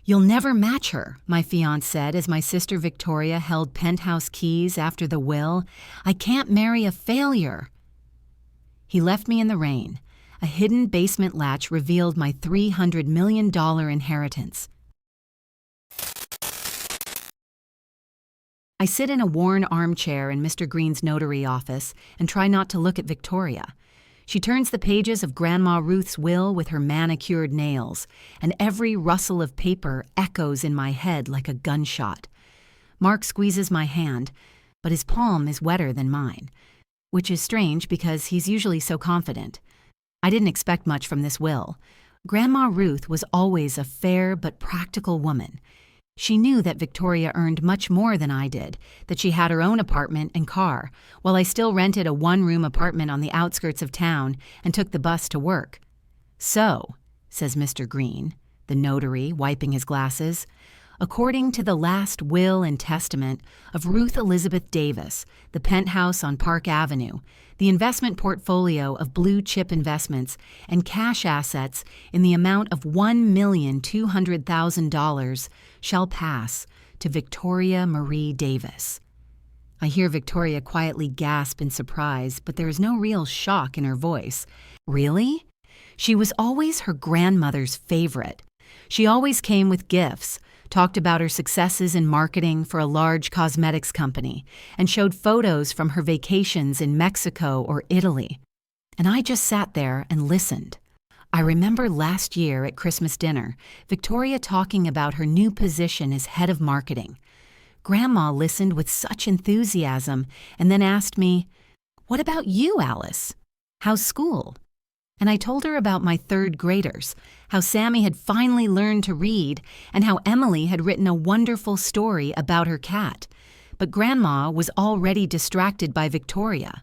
"You'll never match her," my fiancé said as my sister Victoria held penthouse keys after the will. "I can't marry a failure." He left me in the rain. A hidden basement latch revealed my $300 million inheritance. I sit in a worn armchair in Mr. Green's notary office and try not to look at Victoria. She turns the pages of Grandma Ruth's will with her manicured nails, and every rustle of paper echoes in my head like a gunshot. Mark squeezes my hand, but his palm is wetter than mine, which is strange because he's usually so confident. I didn't expect much from this will. Grandma Ruth was always a fair but practical woman. She knew that Victoria earned much more than I did, that she had her own apartment and car, while I still rented a one-room apartment on the outskirts of town and took the bus to work. "So," says Mr. Green, the notary, wiping his glasses, "according to the last will and testament of Ruth Elizabeth Davis, the penthouse on Park Avenue, the investment portfolio of blue chip investments and cash assets in the amount of $1,200,000 shall pass to Victoria Marie Davis." I hear Victoria quietly gasp in surprise, but there is no real shock in her voice. Really? She was always her grandmother's favorite. She always came with gifts, talked about her successes in marketing for a large cosmetics company, and showed photos from her vacations in Mexico or Italy. And I just sat there and listened. I remember last year at Christmas dinner, Victoria talking about her new position as head of marketing. Grandma listened with such enthusiasm and then asked me, "What about you, Alice? How's school?" And I told her about my third graders, how Sammy had finally learned to read, and how Emily had written a wonderful story about her cat. But Grandma was already distracted by Victoria.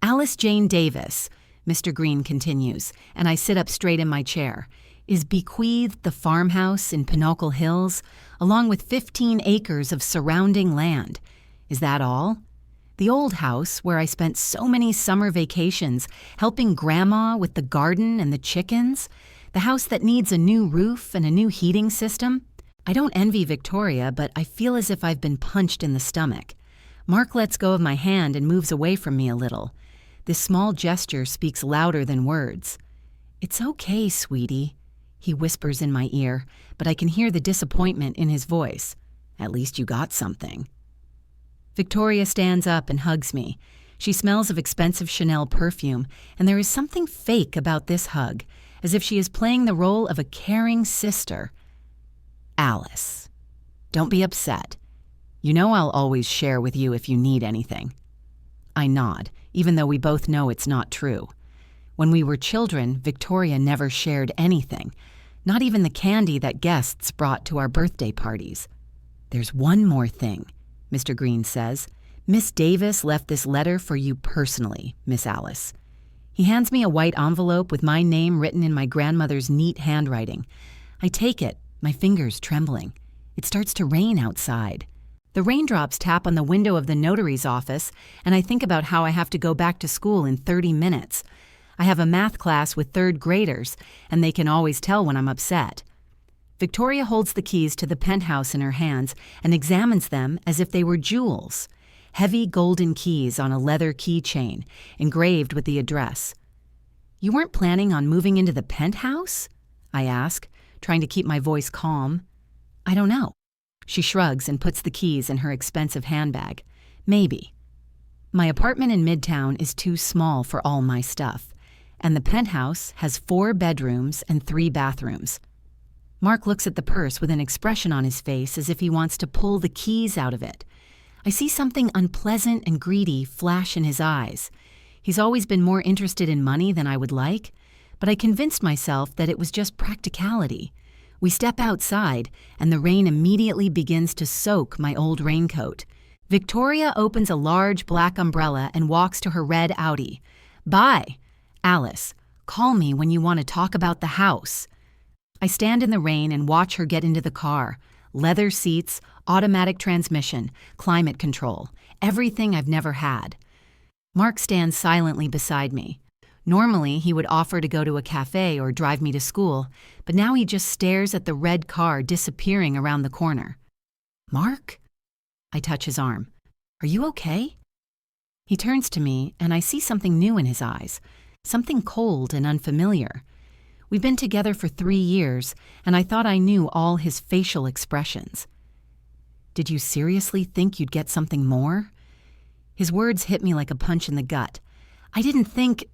"Alice Jane Davis," Mr. Green continues, and I sit up straight in my chair, "is bequeathed the farmhouse in Pinnacle Hills, along with 15 acres of surrounding land. Is that all? The old house where I spent so many summer vacations helping Grandma with the garden and the chickens? The house that needs a new roof and a new heating system?" I don't envy Victoria, but I feel as if I've been punched in the stomach. Mark lets go of my hand and moves away from me a little. This small gesture speaks louder than words. "It's okay, sweetie," he whispers in my ear, but I can hear the disappointment in his voice. "At least you got something." Victoria stands up and hugs me. She smells of expensive Chanel perfume, and there is something fake about this hug, as if she is playing the role of a caring sister. "Alice, don't be upset. You know I'll always share with you if you need anything." I nod, even though we both know it's not true. When we were children, Victoria never shared anything, not even the candy that guests brought to our birthday parties. "There's one more thing," Mr. Green says. "Miss Davis left this letter for you personally, Miss Alice." He hands me a white envelope with my name written in my grandmother's neat handwriting. I take it, my fingers trembling. It starts to rain outside. The raindrops tap on the window of the notary's office, and I think about how I have to go back to school in 30 minutes. I have a math class with third graders, and they can always tell when I'm upset. Victoria holds the keys to the penthouse in her hands and examines them as if they were jewels. Heavy golden keys on a leather keychain, engraved with the address. "You weren't planning on moving into the penthouse?" I ask, trying to keep my voice calm. "I don't know." She shrugs and puts the keys in her expensive handbag. "Maybe. My apartment in Midtown is too small for all my stuff, and the penthouse has 4 bedrooms and 3 bathrooms. Mark looks at the purse with an expression on his face as if he wants to pull the keys out of it. I see something unpleasant and greedy flash in his eyes. He's always been more interested in money than I would like, but I convinced myself that it was just practicality. We step outside, and the rain immediately begins to soak my old raincoat. Victoria opens a large black umbrella and walks to her red Audi. "Bye. Alice, call me when you want to talk about the house." I stand in the rain and watch her get into the car. Leather seats, automatic transmission, climate control, everything I've never had. Mark stands silently beside me. Normally, he would offer to go to a cafe or drive me to school, but now he just stares at the red car disappearing around the corner. "Mark?" I touch his arm. "Are you okay?" He turns to me, and I see something new in his eyes, something cold and unfamiliar. We've been together for 3 years, and I thought I knew all his facial expressions. "Did you seriously think you'd get something more?" His words hit me like a punch in the gut. I didn't think...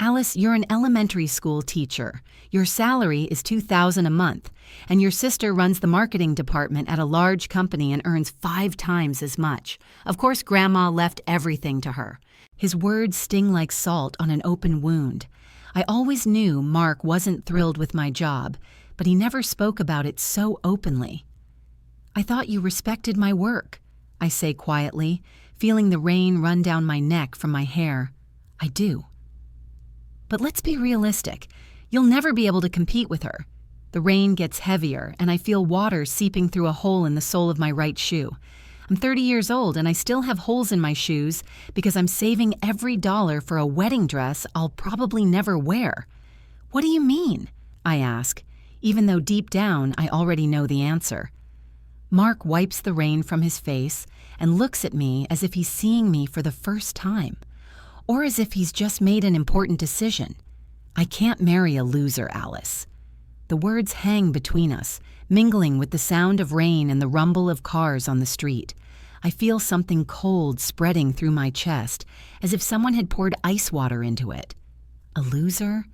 Alice, you're an elementary school teacher. Your salary is $2,000 a month, and your sister runs the marketing department at a large company and earns 5 times as much. Of course, Grandma left everything to her. His words sting like salt on an open wound. I always knew Mark wasn't thrilled with my job, but he never spoke about it so openly. "I thought you respected my work," I say quietly, feeling the rain run down my neck from my hair. "I do. But let's be realistic. You'll never be able to compete with her." The rain gets heavier, and I feel water seeping through a hole in the sole of my right shoe. I'm 30 years old, and I still have holes in my shoes because I'm saving every dollar for a wedding dress I'll probably never wear. "What do you mean?" I ask, even though deep down I already know the answer. Mark wipes the rain from his face and looks at me as if he's seeing me for the first time, or as if he's just made an important decision. "I can't marry a loser, Alice." The words hang between us, mingling with the sound of rain and the rumble of cars on the street. I feel something cold spreading through my chest, as if someone had poured ice water into it. A loser?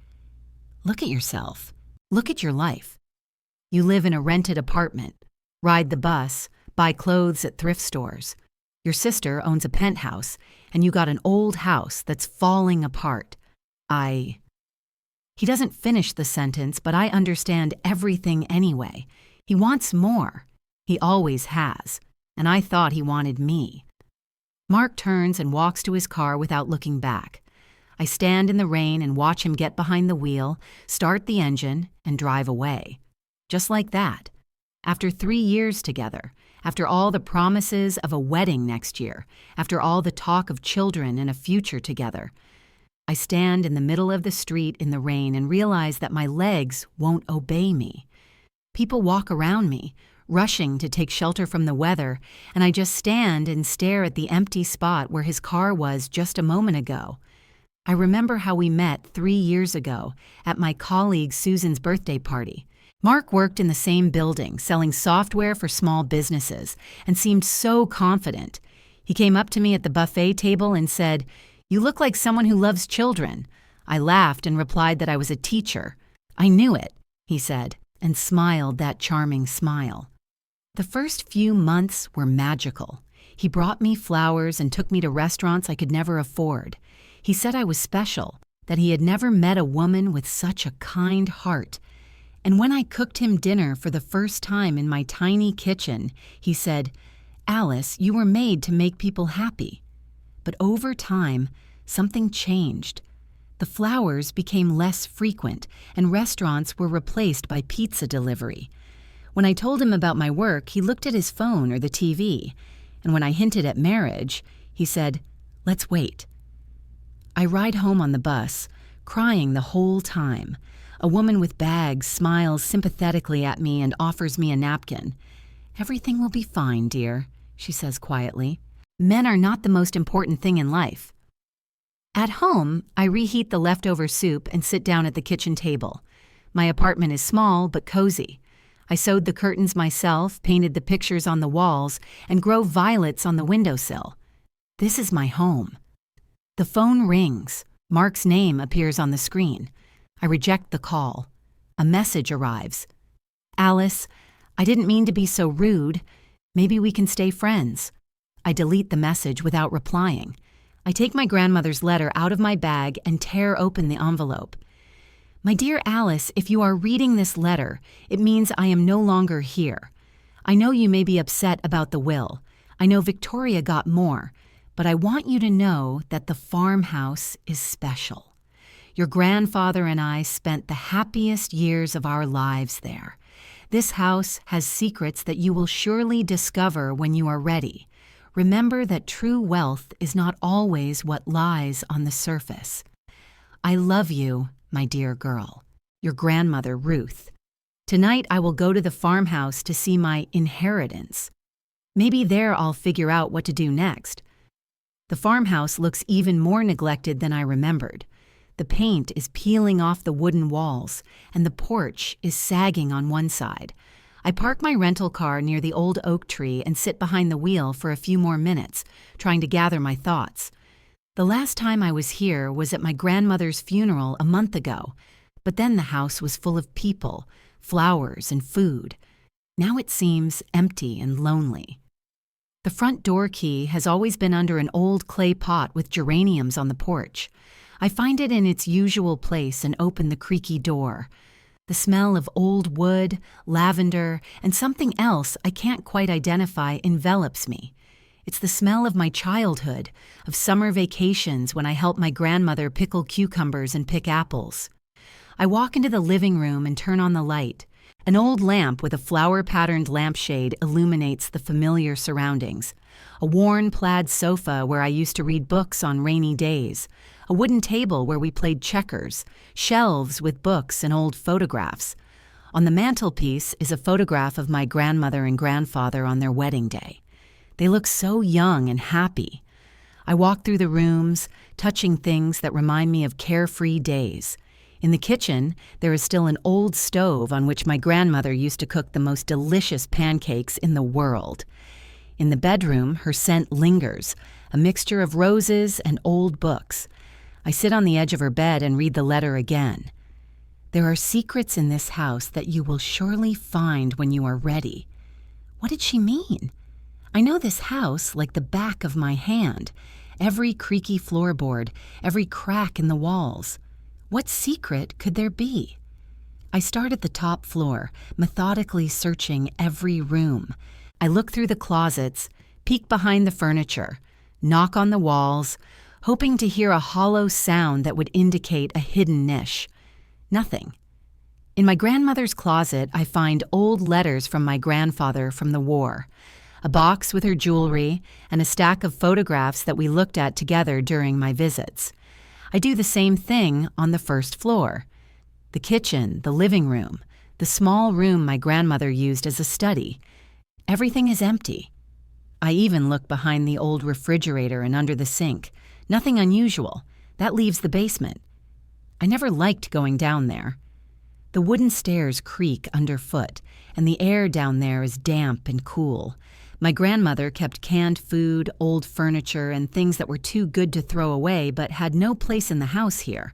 Look at yourself. Look at your life. You live in a rented apartment, ride the bus, buy clothes at thrift stores. Your sister owns a penthouse, and you got an old house that's falling apart. He doesn't finish the sentence, but I understand everything anyway. He wants more. He always has. And I thought he wanted me. Mark turns and walks to his car without looking back. I stand in the rain and watch him get behind the wheel, start the engine, and drive away. Just like that. After 3 years together, after all the promises of a wedding next year, after all the talk of children and a future together, I stand in the middle of the street in the rain and realize that my legs won't obey me. People walk around me, rushing to take shelter from the weather, and I just stand and stare at the empty spot where his car was just a moment ago. I remember how we met 3 years ago at my colleague Susan's birthday party. Mark worked in the same building, selling software for small businesses, and seemed so confident. He came up to me at the buffet table and said, "You look like someone who loves children." I laughed and replied that I was a teacher. "I knew it," he said, and smiled that charming smile. The first few months were magical. He brought me flowers and took me to restaurants I could never afford. He said I was special, that he had never met a woman with such a kind heart. And when I cooked him dinner for the first time in my tiny kitchen, he said, "Alice, you were made to make people happy." But over time, something changed. The flowers became less frequent, and restaurants were replaced by pizza delivery. When I told him about my work, he looked at his phone or the TV, and when I hinted at marriage, he said, "Let's wait." I ride home on the bus, crying the whole time. A woman with bags smiles sympathetically at me and offers me a napkin. "Everything will be fine, dear," she says quietly. Men are not the most important thing in life. At home, I reheat the leftover soup and sit down at the kitchen table. My apartment is small but cozy. I sewed the curtains myself, painted the pictures on the walls, and grow violets on the windowsill. This is my home. The phone rings. Mark's name appears on the screen. I reject the call. A message arrives. "Alice, I didn't mean to be so rude. Maybe we can stay friends." I delete the message without replying. I take my grandmother's letter out of my bag and tear open the envelope. "My dear Alice, if you are reading this letter, it means I am no longer here. I know you may be upset about the will. I know Victoria got more, but I want you to know that the farmhouse is special. Your grandfather and I spent the happiest years of our lives there. This house has secrets that you will surely discover when you are ready. remember that true wealth is not always what lies on the surface. I love you, my dear girl. Your grandmother, Ruth. Tonight I will go to the farmhouse to see my inheritance. Maybe there I'll figure out what to do next. The farmhouse looks even more neglected than I remembered. The paint is peeling off the wooden walls, and the porch is sagging on one side. I park my rental car near the old oak tree and sit behind the wheel for a few more minutes, trying to gather my thoughts. The last time I was here was at my grandmother's funeral a month ago, but then the house was full of people, flowers, and food. Now it seems empty and lonely. The front door key has always been under an old clay pot with geraniums on the porch. I find it in its usual place and open the creaky door. The smell of old wood, lavender, and something else I can't quite identify envelops me. It's the smell of my childhood, of summer vacations when I helped my grandmother pickle cucumbers and pick apples. I walk into the living room and turn on the light. An old lamp with a flower-patterned lampshade illuminates the familiar surroundings. A worn plaid sofa where I used to read books on rainy days. A wooden table where we played checkers. Shelves with books and old photographs. On the mantelpiece is a photograph of my grandmother and grandfather on their wedding day. They look so young and happy. I walk through the rooms, touching things that remind me of carefree days. In the kitchen, there is still an old stove on which my grandmother used to cook the most delicious pancakes in the world. In the bedroom, her scent lingers, a mixture of roses and old books. I sit on the edge of her bed and read the letter again. There are secrets in this house that you will surely find when you are ready. What did she mean? I know this house like the back of my hand. Every creaky floorboard, every crack in the walls. What secret could there be? I start at the top floor, methodically searching every room. I look through the closets, peek behind the furniture, knock on the walls, hoping to hear a hollow sound that would indicate a hidden niche. Nothing. In my grandmother's closet, I find old letters from my grandfather from the war, a box with her jewelry, and a stack of photographs that we looked at together during my visits. I do the same thing on the first floor. The kitchen, the living room, the small room my grandmother used as a study. Everything is empty. I even look behind the old refrigerator and under the sink. Nothing unusual. That leaves the basement. I never liked going down there. The wooden stairs creak underfoot, and the air down there is damp and cool. My grandmother kept canned food, old furniture, and things that were too good to throw away but had no place in the house here.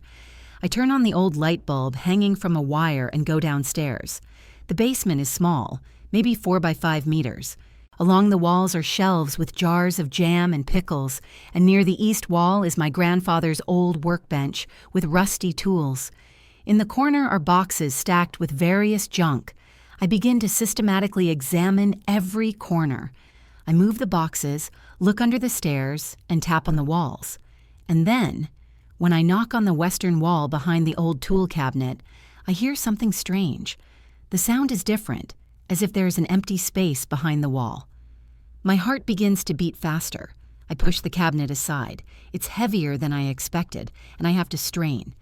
I turn on the old light bulb hanging from a wire and go downstairs. The basement is small, maybe 4 by 5 meters. Along the walls are shelves with jars of jam and pickles, and near the east wall is my grandfather's old workbench with rusty tools. In the corner are boxes stacked with various junk. I begin to systematically examine every corner. I move the boxes, look under the stairs, and tap on the walls. And then, when I knock on the western wall behind the old tool cabinet, I hear something strange. The sound is different, as if there is an empty space behind the wall. My heart begins to beat faster. I push the cabinet aside. It's heavier than I expected, and I have to strain.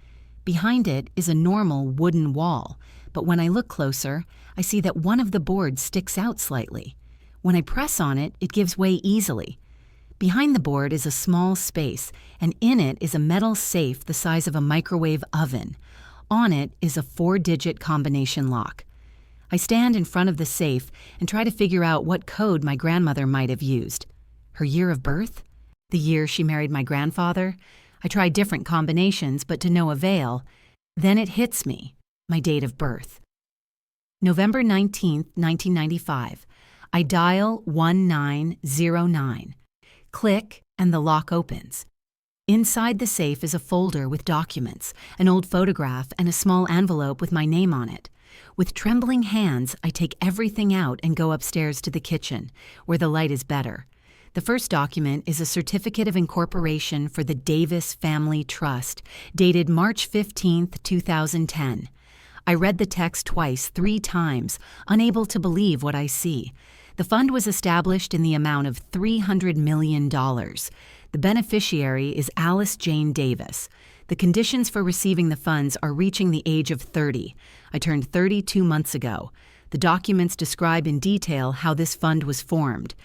Behind it is a normal wooden wall, but when I look closer, I see that one of the boards sticks out slightly. When I press on it, it gives way easily. Behind the board is a small space, and in it is a metal safe the size of a microwave oven. On it is a 4-digit combination lock. I stand in front of the safe and try to figure out what code my grandmother might have used. Her year of birth? The year she married my grandfather? I try different combinations, but to no avail. Then it hits me, my date of birth. November 19th, 1995. I dial 1909. Click, and the lock opens. Inside the safe is a folder with documents, an old photograph, and a small envelope with my name on it. With trembling hands, I take everything out and go upstairs to the kitchen, where the light is better. The first document is a certificate of incorporation for the Davis Family Trust, dated March 15, 2010. I read the text twice, 3 times, unable to believe what I see. The fund was established in the amount of $300 million. The beneficiary is Alice Jane Davis. The conditions for receiving the funds are reaching the age of 30. I turned 30 2 months ago. The documents describe in detail how this fund was formed.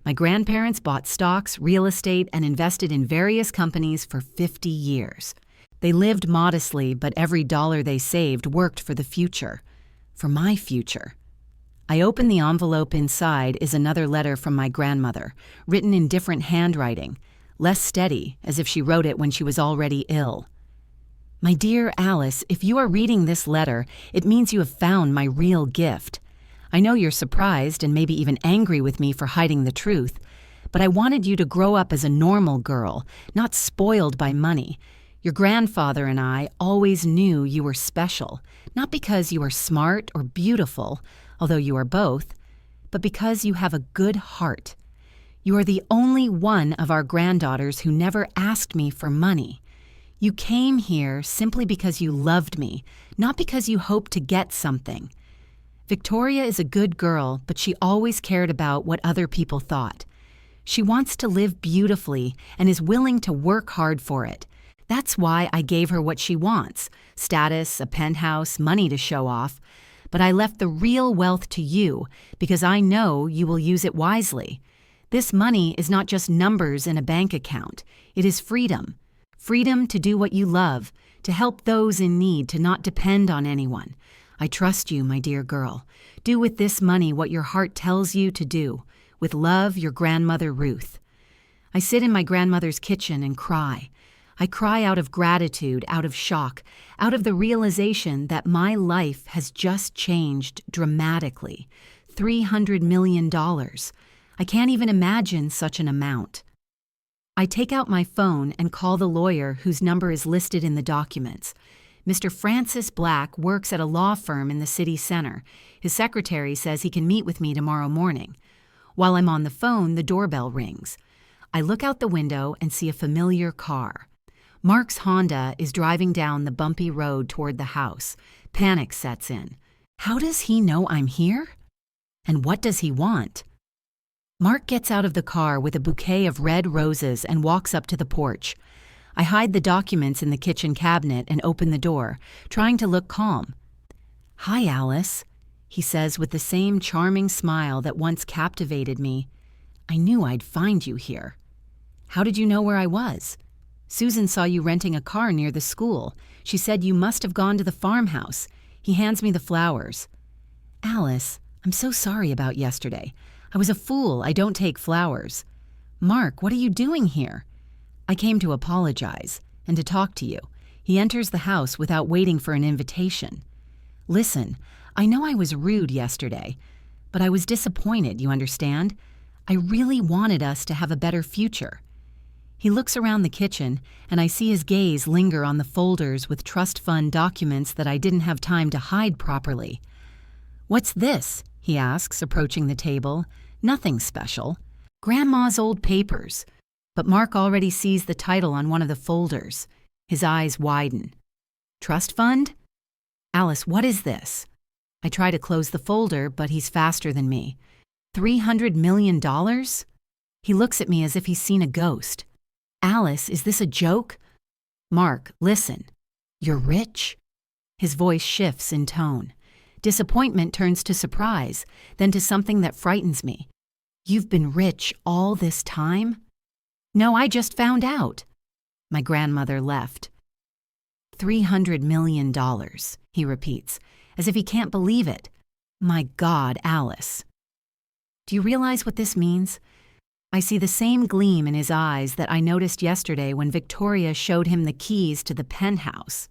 My grandparents bought stocks, real estate, and invested in various companies for 50 years. They lived modestly, but every dollar they saved worked for the future. For my future. I open the envelope. Inside is another letter from my grandmother, written in different handwriting, less steady, as if she wrote it when she was already ill. My dear Alice, if you are reading this letter, it means you have found my real gift. I know you're surprised and maybe even angry with me for hiding the truth, but I wanted you to grow up as a normal girl, not spoiled by money. Your grandfather and I always knew you were special, not because you are smart or beautiful, although you are both, but because you have a good heart. You are the only one of our granddaughters who never asked me for money. You came here simply because you loved me, not because you hoped to get something. Victoria is a good girl, but she always cared about what other people thought. She wants to live beautifully and is willing to work hard for it. That's why I gave her what she wants: status, a penthouse, money to show off. But I left the real wealth to you because I know you will use it wisely. This money is not just numbers in a bank account. It is freedom. Freedom to do what you love, to help those in need, to not depend on anyone. I trust you, my dear girl. Do with this money what your heart tells you to do. With love, your grandmother, Ruth. I sit in my grandmother's kitchen and cry. I cry out of gratitude, out of shock, out of the realization that my life has just changed dramatically. $300 million. I can't even imagine such an amount. I take out my phone and call the lawyer whose number is listed in the documents. Mr. Francis Black works at a law firm in the city center. His secretary says he can meet with me tomorrow morning. While I'm on the phone, the doorbell rings. I look out the window and see a familiar car. Mark's Honda is driving down the bumpy road toward the house. Panic sets in. How does he know I'm here? And what does he want? Mark gets out of the car with a bouquet of red roses and walks up to the porch. I hide the documents in the kitchen cabinet and open the door, trying to look calm. "Hi, Alice," he says with the same charming smile that once captivated me. "I knew I'd find you here." "How did you know where I was?" "Susan saw you renting a car near the school. She said you must have gone to the farmhouse." He hands me the flowers. "Alice, I'm so sorry about yesterday. I was a fool. I don't take flowers." "Mark, what are you doing here?" "I came to apologize and to talk to you." He enters the house without waiting for an invitation. "Listen, I know I was rude yesterday, but I was disappointed, you understand? I really wanted us to have a better future." He looks around the kitchen, and I see his gaze linger on the folders with trust fund documents that I didn't have time to hide properly. "What's this?" he asks, approaching the table. "Nothing special. Grandma's old papers." But Mark already sees the title on one of the folders. His eyes widen. "Trust fund?" "Alice, what is this?" I try to close the folder, but he's faster than me. $300 million? He looks at me as if he's seen a ghost. "Alice, is this a joke?" "Mark, listen. You're rich?" His voice shifts in tone. Disappointment turns to surprise, then to something that frightens me. "You've been rich all this time?" "No, I just found out." My grandmother left. $300 million, he repeats, as if he can't believe it. "My God, Alice." Do you realize what this means? I see the same gleam in his eyes that I noticed yesterday when Victoria showed him the keys to the penthouse.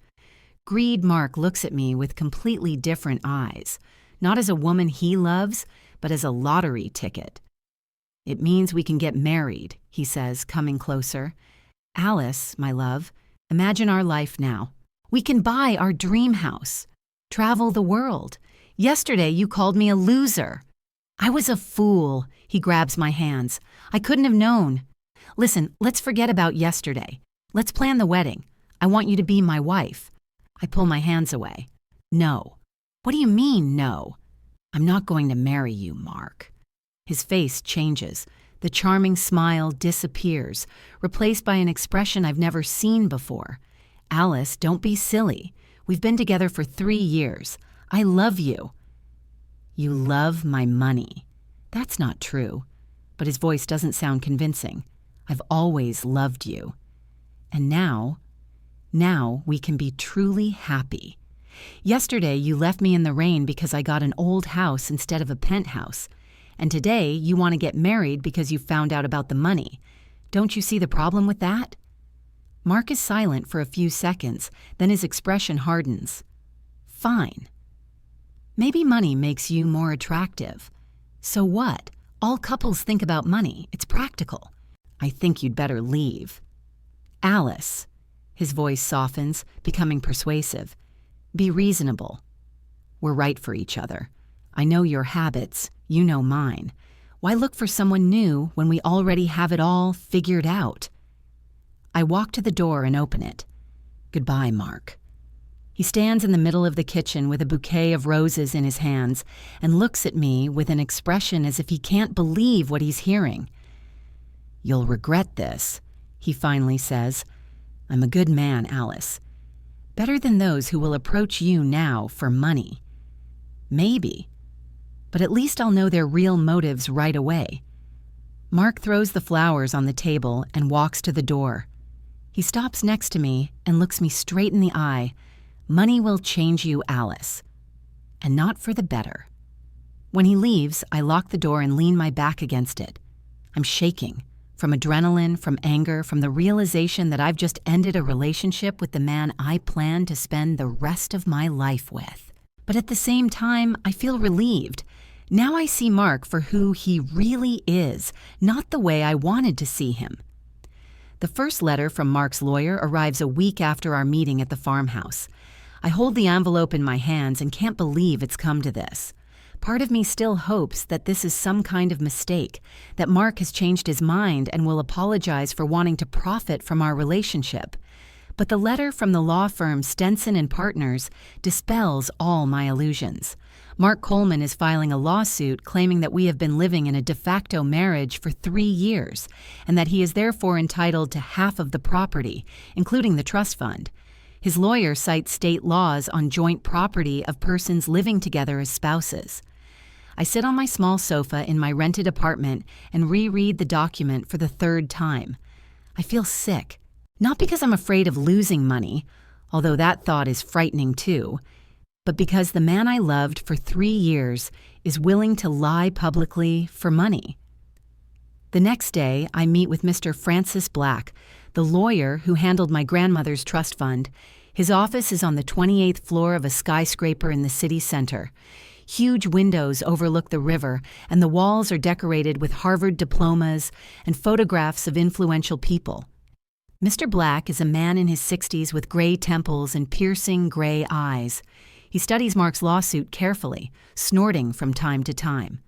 Greed Mark looks at me with completely different eyes, not as a woman he loves, but as a lottery ticket. "It means we can get married," he says, coming closer. "Alice, my love, imagine our life now. We can buy our dream house, travel the world. Yesterday you called me a loser." "I was a fool." He grabs my hands. "I couldn't have known. Listen, let's forget about yesterday. Let's plan the wedding. I want you to be my wife." I pull my hands away. "No." "What do you mean, no?" "I'm not going to marry you, Mark." His face changes. The charming smile disappears, replaced by an expression I've never seen before. Alice, don't be silly. We've been together for 3 years. I love you. You love my money. That's not true. But his voice doesn't sound convincing. I've always loved you. And now we can be truly happy. Yesterday, you left me in the rain because I got an old house instead of a penthouse. And today, you want to get married because you found out about the money. Don't you see the problem with that? Mark is silent for a few seconds, then his expression hardens. Fine. Maybe money makes you more attractive. So what? All couples think about money. It's practical. I think you'd better leave. Alice. His voice softens, becoming persuasive. Be reasonable. We're right for each other. I know your habits. You know mine. Why look for someone new when we already have it all figured out? I walk to the door and open it. Goodbye, Mark. He stands in the middle of the kitchen with a bouquet of roses in his hands and looks at me with an expression as if he can't believe what he's hearing. You'll regret this, he finally says. I'm a good man, Alice. Better than those who will approach you now for money. Maybe. But at least I'll know their real motives right away. Mark throws the flowers on the table and walks to the door. He stops next to me and looks me straight in the eye. Money will change you, Alice. And not for the better. When he leaves, I lock the door and lean my back against it. I'm shaking. From adrenaline, from anger, from the realization that I've just ended a relationship with the man I plan to spend the rest of my life with. But at the same time, I feel relieved. Now I see Mark for who he really is, not the way I wanted to see him. The first letter from Mark's lawyer arrives a week after our meeting at the farmhouse. I hold the envelope in my hands and can't believe it's come to this. Part of me still hopes that this is some kind of mistake, that Mark has changed his mind and will apologize for wanting to profit from our relationship. But the letter from the law firm Stenson and Partners dispels all my illusions. Mark Coleman is filing a lawsuit claiming that we have been living in a de facto marriage for 3 years, and that he is therefore entitled to half of the property, including the trust fund. His lawyer cites state laws on joint property of persons living together as spouses. I sit on my small sofa in my rented apartment and reread the document for the 3rd time. I feel sick. Not because I'm afraid of losing money, although that thought is frightening too, but because the man I loved for 3 years is willing to lie publicly for money. The next day, I meet with Mr. Francis Black, the lawyer who handled my grandmother's trust fund. His office is on the 28th floor of a skyscraper in the city center. Huge windows overlook the river, and the walls are decorated with Harvard diplomas and photographs of influential people. Mr. Black is a man in his 60s with gray temples and piercing gray eyes. He studies Mark's lawsuit carefully, snorting from time to time.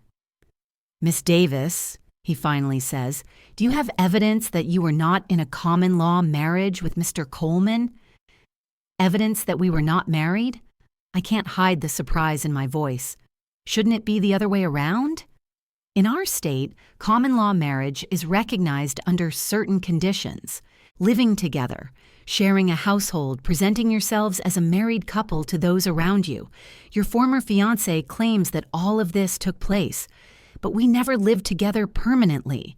Miss Davis, he finally says, do you have evidence that you were not in a common law marriage with Mr. Coleman? Evidence that we were not married? I can't hide the surprise in my voice. Shouldn't it be the other way around? In our state, common law marriage is recognized under certain conditions. Living together, sharing a household, presenting yourselves as a married couple to those around you. Your former fiancé claims that all of this took place, but we never lived together permanently.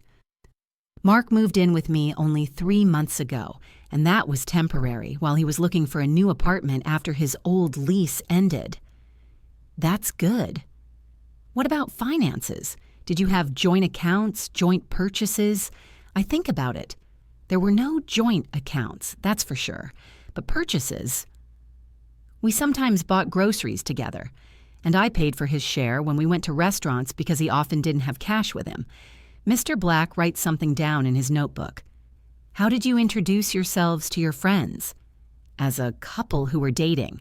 Mark moved in with me only 3 months ago, and that was temporary while he was looking for a new apartment after his old lease ended. That's good. What about finances? Did you have joint accounts, joint purchases? I think about it. There were no joint accounts, that's for sure, but purchases. We sometimes bought groceries together, and I paid for his share when we went to restaurants because he often didn't have cash with him. Mr. Black writes something down in his notebook. How did you introduce yourselves to your friends? As a couple who were dating.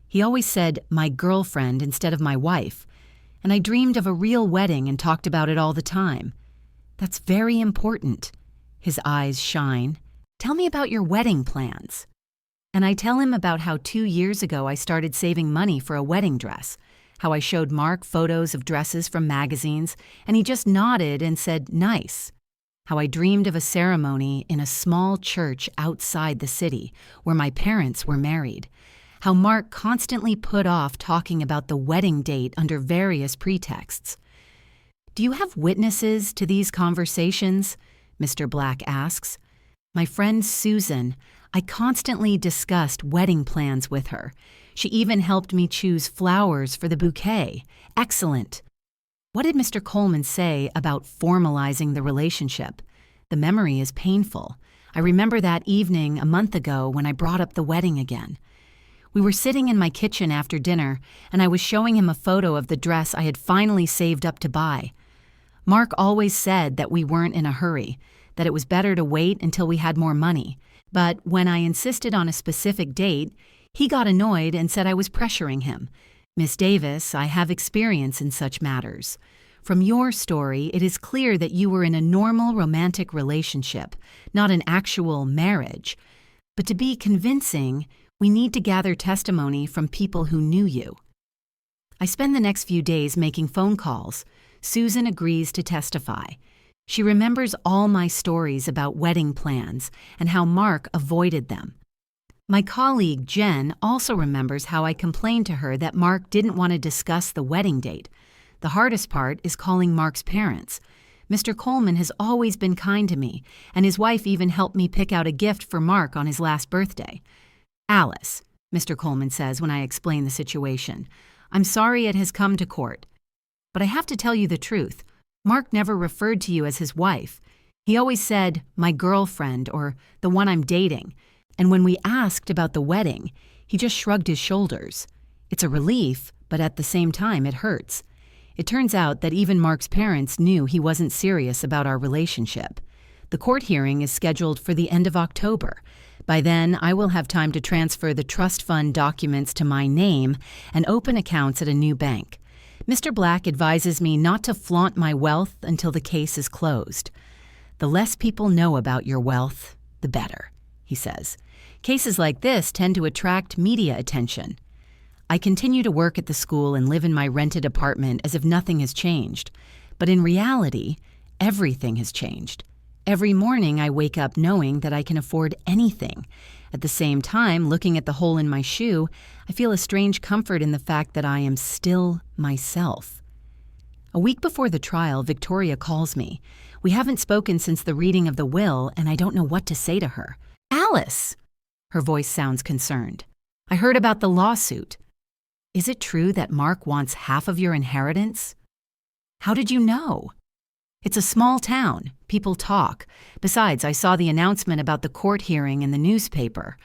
He always said, my girlfriend instead of my wife, and I dreamed of a real wedding and talked about it all the time. That's very important. His eyes shine. Tell me about your wedding plans. And I tell him about how 2 years ago I started saving money for a wedding dress. how I showed Mark photos of dresses from magazines, and he just nodded and said, "Nice." How I dreamed of a ceremony in a small church outside the city where my parents were married. How Mark constantly put off talking about the wedding date under various pretexts. "Do you have witnesses to these conversations?" Mr. Black asks. "My friend Susan, I constantly discussed wedding plans with her. She even helped me choose flowers for the bouquet. Excellent." What did Mr. Coleman say about formalizing the relationship? The memory is painful. I remember that evening a month ago when I brought up the wedding again. We were sitting in my kitchen after dinner, and I was showing him a photo of the dress I had finally saved up to buy. Mark always said that we weren't in a hurry, that it was better to wait until we had more money. But when I insisted on a specific date, he got annoyed and said I was pressuring him. "Miss Davis, I have experience in such matters. From your story, it is clear that you were in a normal romantic relationship, not an actual marriage. But to be convincing, we need to gather testimony from people who knew you." I spend the next few days making phone calls. Susan agrees to testify. She remembers all my stories about wedding plans and how Mark avoided them. My colleague Jen also remembers how I complained to her that Mark didn't want to discuss the wedding date. The hardest part is calling Mark's parents. Mr. Coleman has always been kind to me, and his wife even helped me pick out a gift for Mark on his last birthday. "Alice," Mr. Coleman says when I explain the situation, "I'm sorry it has come to court. But I have to tell you the truth. Mark never referred to you as his wife. He always said, 'my girlfriend,' or 'the one I'm dating.' And when we asked about the wedding, he just shrugged his shoulders. It's a relief, but at the same time it hurts. It turns out that even Mark's parents knew he wasn't serious about our relationship. The court hearing is scheduled for the end of October. By then, I will have time to transfer the trust fund documents to my name and open accounts at a new bank. Mr. Black advises me not to flaunt my wealth until the case is closed. The less people know about your wealth, the better, he says. Cases like this tend to attract media attention. I continue to work at the school and live in my rented apartment as if nothing has changed. But in reality, everything has changed. Every morning I wake up knowing that I can afford anything. At the same time, looking at the hole in my shoe, I feel a strange comfort in the fact that I am still myself. A week before the trial, Victoria calls me. We haven't spoken since the reading of the will, and I don't know what to say to her. "Alice!" Her voice sounds concerned. "I heard about the lawsuit. Is it true that Mark wants half of your inheritance?" "How did you know?" "It's a small town. People talk. Besides, I saw the announcement about the court hearing in the newspaper.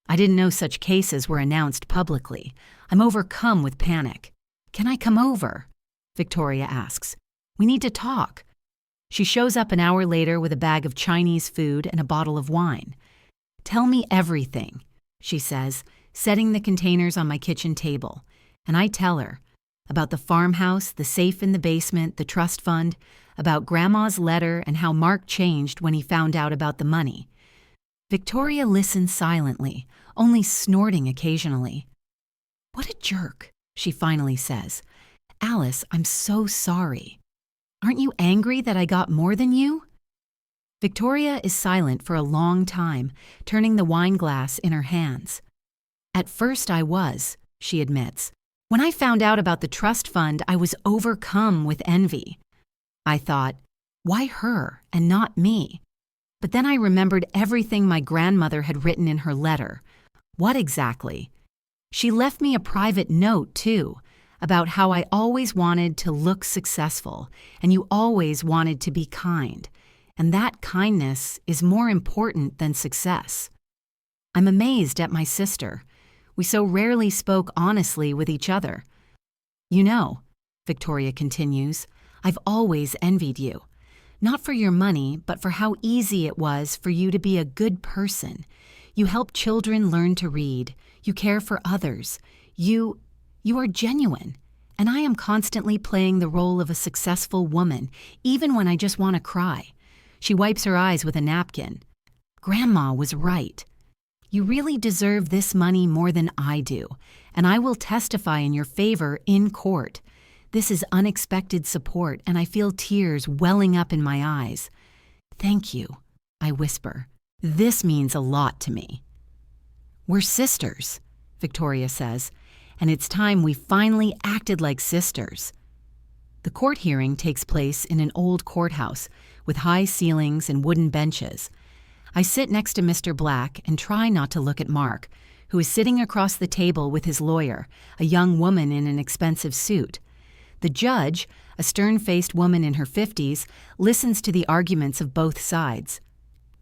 I didn't know such cases were announced publicly. I'm overcome with panic." "Can I come over?" Victoria asks. "We need to talk." She shows up an hour later with a bag of Chinese food and a bottle of wine. "Tell me everything," she says, setting the containers on my kitchen table. And I tell her about the farmhouse, the safe in the basement, the trust fund, about Grandma's letter and how Mark changed when he found out about the money. Victoria listens silently, only snorting occasionally. "What a jerk," she finally says. "Alice, I'm so sorry. Aren't you angry that I got more than you?" Victoria is silent for a long time, turning the wine glass in her hands. "At first I was," she admits. "When I found out about the trust fund, I was overcome with envy. I thought, why her and not me? But then I remembered everything my grandmother had written in her letter. What exactly? She left me a private note, too, about how I always wanted to look successful and you always wanted to be kind. And that kindness is more important than success." I'm amazed at my sister. We so rarely spoke honestly with each other. "You know," Victoria continues, "I've always envied you. Not for your money, but for how easy it was for you to be a good person. You help children learn to read. You care for others. You are genuine. And I am constantly playing the role of a successful woman, even when I just want to cry." She wipes her eyes with a napkin. "Grandma was right. You really deserve this money more than I do, and I will testify in your favor in court. This is unexpected support, and I feel tears welling up in my eyes. Thank you, I whisper. This means a lot to me. We're sisters, Victoria says, and it's time we finally acted like sisters. The court hearing takes place in an old courthouse with high ceilings and wooden benches. I sit next to Mr. Black and try not to look at Mark, who is sitting across the table with his lawyer, a young woman in an expensive suit. The judge, a stern-faced woman in her 50s, listens to the arguments of both sides.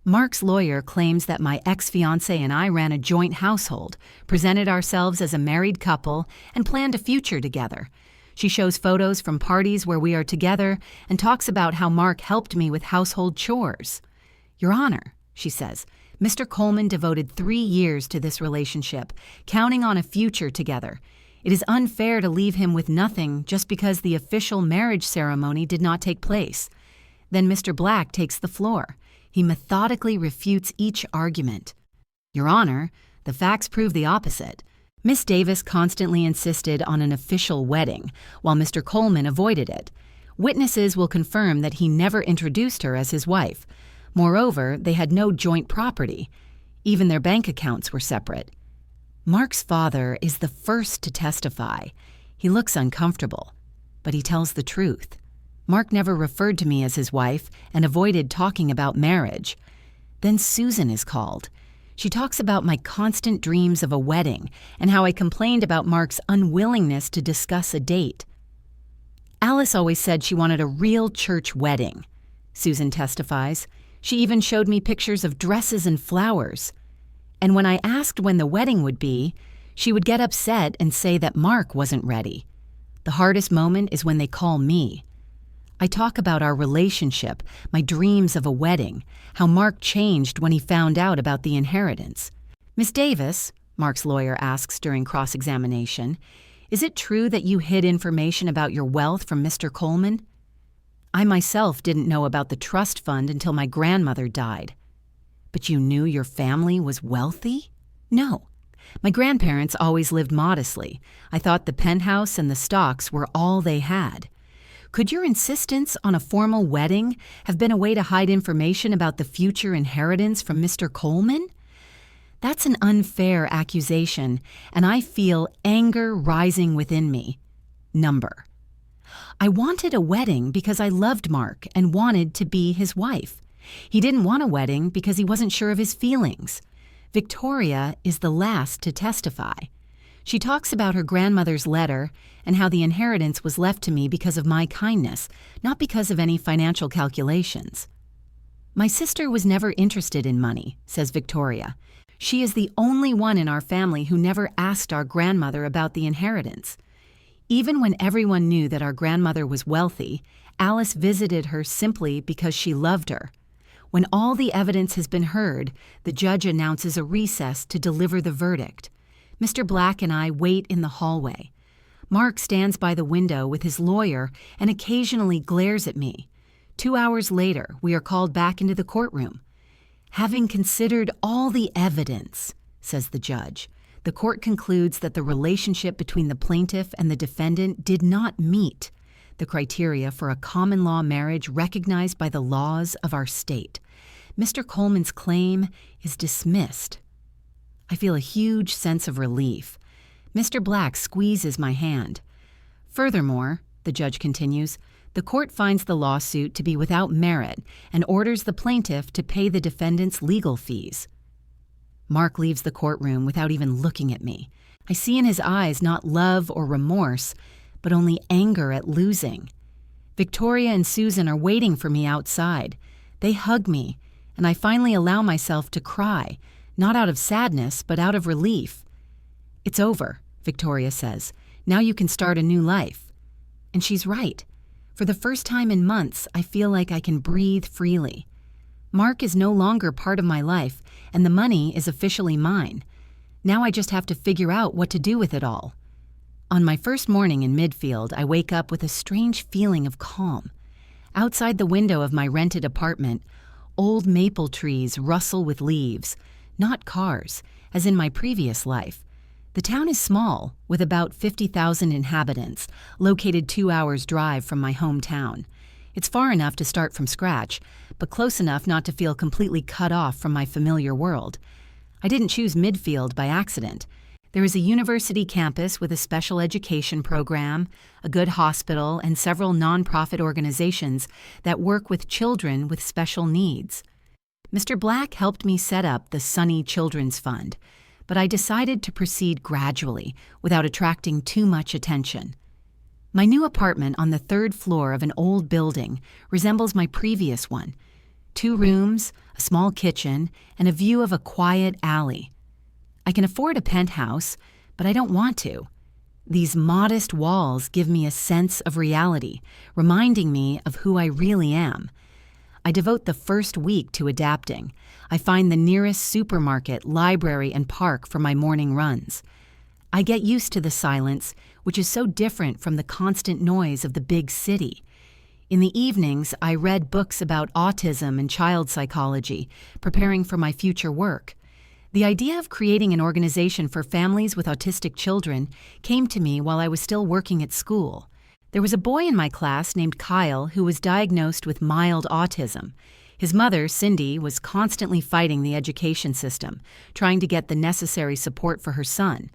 Mark's lawyer claims that my ex-fiancé and I ran a joint household, presented ourselves as a married couple, and planned a future together. She shows photos from parties where we are together and talks about how Mark helped me with household chores. Your Honor, she says, Mr. Coleman devoted 3 years to this relationship, counting on a future together. It is unfair to leave him with nothing just because the official marriage ceremony did not take place. Then Mr. Black takes the floor. He methodically refutes each argument. Your Honor, the facts prove the opposite. Miss Davis constantly insisted on an official wedding, while Mr. Coleman avoided it. Witnesses will confirm that he never introduced her as his wife. Moreover, they had no joint property. Even their bank accounts were separate. Mark's father is the first to testify. He looks uncomfortable, but he tells the truth. Mark never referred to me as his wife and avoided talking about marriage. Then Susan is called. She talks about my constant dreams of a wedding and how I complained about Mark's unwillingness to discuss a date. Alice always said she wanted a real church wedding, Susan testifies. She even showed me pictures of dresses and flowers. And when I asked when the wedding would be, she would get upset and say that Mark wasn't ready. The hardest moment is when they call me. I talk about our relationship, my dreams of a wedding, how Mark changed when he found out about the inheritance. Miss Davis, Mark's lawyer asks during cross-examination, is it true that you hid information about your wealth from Mr. Coleman? I myself didn't know about the trust fund until my grandmother died. But you knew your family was wealthy? No. My grandparents always lived modestly. I thought the penthouse and the stocks were all they had. Could your insistence on a formal wedding have been a way to hide information about the future inheritance from Mr. Coleman? That's an unfair accusation, and I feel anger rising within me. Number. I wanted a wedding because I loved Mark and wanted to be his wife. He didn't want a wedding because he wasn't sure of his feelings. Victoria is the last to testify. She talks about her grandmother's letter and how the inheritance was left to me because of my kindness, not because of any financial calculations. My sister was never interested in money, says Victoria. She is the only one in our family who never asked our grandmother about the inheritance. Even when everyone knew that our grandmother was wealthy, Alice visited her simply because she loved her. When all the evidence has been heard, the judge announces a recess to deliver the verdict. Mr. Black and I wait in the hallway. Mark stands by the window with his lawyer and occasionally glares at me. 2 hours later, we are called back into the courtroom. Having considered all the evidence, says the judge, the court concludes that the relationship between the plaintiff and the defendant did not meet the criteria for a common law marriage recognized by the laws of our state. Mr. Coleman's claim is dismissed. I feel a huge sense of relief. Mr. Black squeezes my hand. Furthermore, the judge continues, the court finds the lawsuit to be without merit and orders the plaintiff to pay the defendant's legal fees. Mark leaves the courtroom without even looking at me. I see in his eyes not love or remorse, but only anger at losing. Victoria and Susan are waiting for me outside. They hug me, and I finally allow myself to cry, not out of sadness, but out of relief. It's over, Victoria says. Now you can start a new life. And she's right. For the first time in months, I feel like I can breathe freely. Mark is no longer part of my life, and the money is officially mine. Now I just have to figure out what to do with it all. On my first morning in Midfield, I wake up with a strange feeling of calm. Outside the window of my rented apartment, old maple trees rustle with leaves, not cars, as in my previous life. The town is small, with about 50,000 inhabitants, located 2 hours' drive from my hometown. It's far enough to start from scratch, but close enough not to feel completely cut off from my familiar world. I didn't choose Midfield by accident. There is a university campus with a special education program, a good hospital, and several nonprofit organizations that work with children with special needs. Mr. Black helped me set up the Sunny Children's Fund, but I decided to proceed gradually without attracting too much attention. My new apartment on the 3rd floor of an old building resembles my previous one. 2 rooms, a small kitchen, and a view of a quiet alley. I can afford a penthouse, but I don't want to. These modest walls give me a sense of reality, reminding me of who I really am. I devote the first week to adapting. I find the nearest supermarket, library, and park for my morning runs. I get used to the silence, which is so different from the constant noise of the big city. In the evenings, I read books about autism and child psychology, preparing for my future work. The idea of creating an organization for families with autistic children came to me while I was still working at school. There was a boy in my class named Kyle who was diagnosed with mild autism. His mother, Cindy, was constantly fighting the education system, trying to get the necessary support for her son.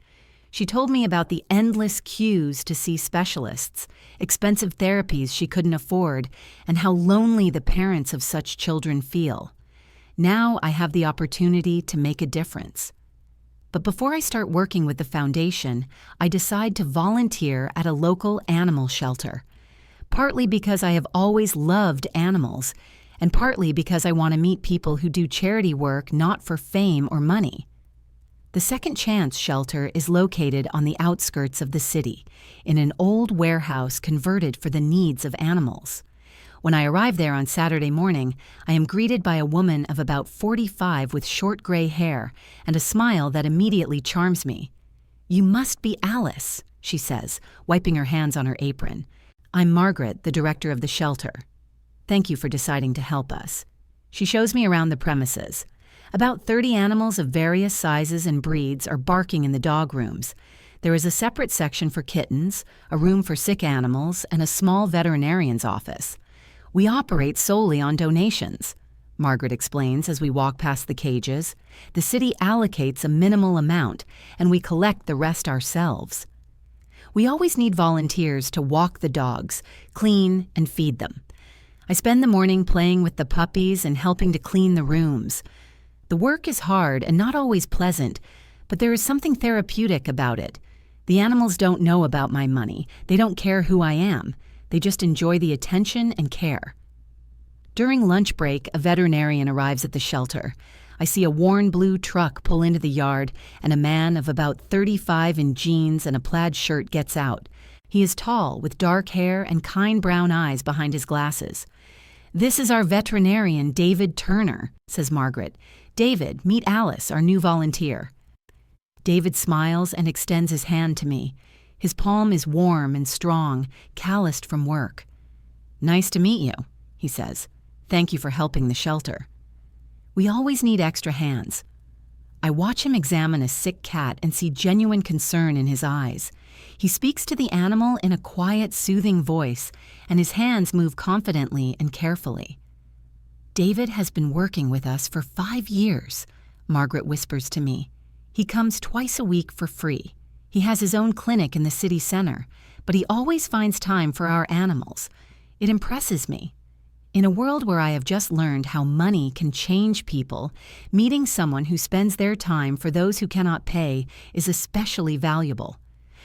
She told me about the endless queues to see specialists, expensive therapies she couldn't afford, and how lonely the parents of such children feel. Now I have the opportunity to make a difference. But before I start working with the foundation, I decide to volunteer at a local animal shelter, partly because I have always loved animals, and partly because I want to meet people who do charity work not for fame or money. The Second Chance shelter is located on the outskirts of the city, in an old warehouse converted for the needs of animals. When I arrive there on Saturday morning, I am greeted by a woman of about 45 with short gray hair and a smile that immediately charms me. "You must be Alice," she says, wiping her hands on her apron. "I'm Margaret, the director of the shelter. Thank you for deciding to help us." She shows me around the premises. About 30 animals of various sizes and breeds are barking in the dog rooms. There is a separate section for kittens, a room for sick animals, and a small veterinarian's office. "We operate solely on donations," Margaret explains as we walk past the cages. "The city allocates a minimal amount, and we collect the rest ourselves." We always need volunteers to walk the dogs, clean, and feed them. I spend the morning playing with the puppies and helping to clean the rooms. The work is hard and not always pleasant, but there is something therapeutic about it. The animals don't know about my money. They don't care who I am. They just enjoy the attention and care. During lunch break, a veterinarian arrives at the shelter. I see a worn blue truck pull into the yard, and a man of about 35 in jeans and a plaid shirt gets out. He is tall, with dark hair and kind brown eyes behind his glasses. "This is our veterinarian, David Turner," says Margaret. "David, meet Alice, our new volunteer." David smiles and extends his hand to me. His palm is warm and strong, calloused from work. "Nice to meet you," he says. "Thank you for helping the shelter." We always need extra hands. I watch him examine a sick cat and see genuine concern in his eyes. He speaks to the animal in a quiet, soothing voice, and his hands move confidently and carefully. "David has been working with us for 5 years, Margaret whispers to me. "He comes twice a week for free. He has his own clinic in the city center, but he always finds time for our animals. It impresses me. In a world where I have just learned how money can change people, meeting someone who spends their time for those who cannot pay is especially valuable.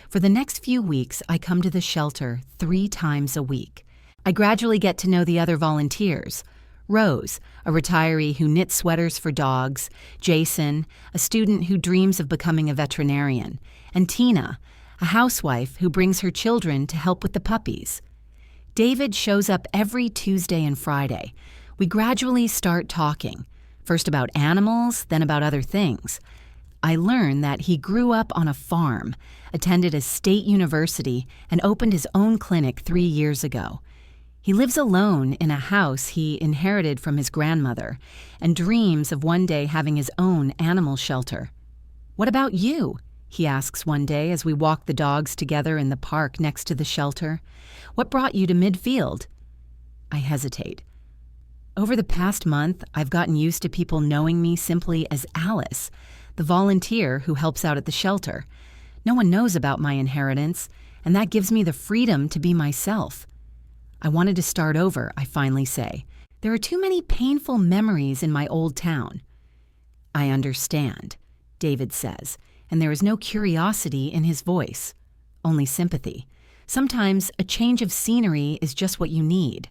For the next few weeks, I come to the shelter 3 times a week. I gradually get to know the other volunteers. Rose, a retiree who knits sweaters for dogs, Jason, a student who dreams of becoming a veterinarian, and Tina, a housewife who brings her children to help with the puppies. David shows up every Tuesday and Friday. We gradually start talking, first about animals, then about other things. I learn that he grew up on a farm, attended a state university, and opened his own clinic 3 years ago. He lives alone in a house he inherited from his grandmother and dreams of one day having his own animal shelter. "What about you?" he asks one day as we walk the dogs together in the park next to the shelter. "What brought you to midfield?" I hesitate. Over the past month, I've gotten used to people knowing me simply as Alice, the volunteer who helps out at the shelter. No one knows about my inheritance, and that gives me the freedom to be myself. I wanted to start over, I finally say. There are too many painful memories in my old town. "I understand," David says, and there is no curiosity in his voice, only sympathy. Sometimes a change of scenery is just what you need.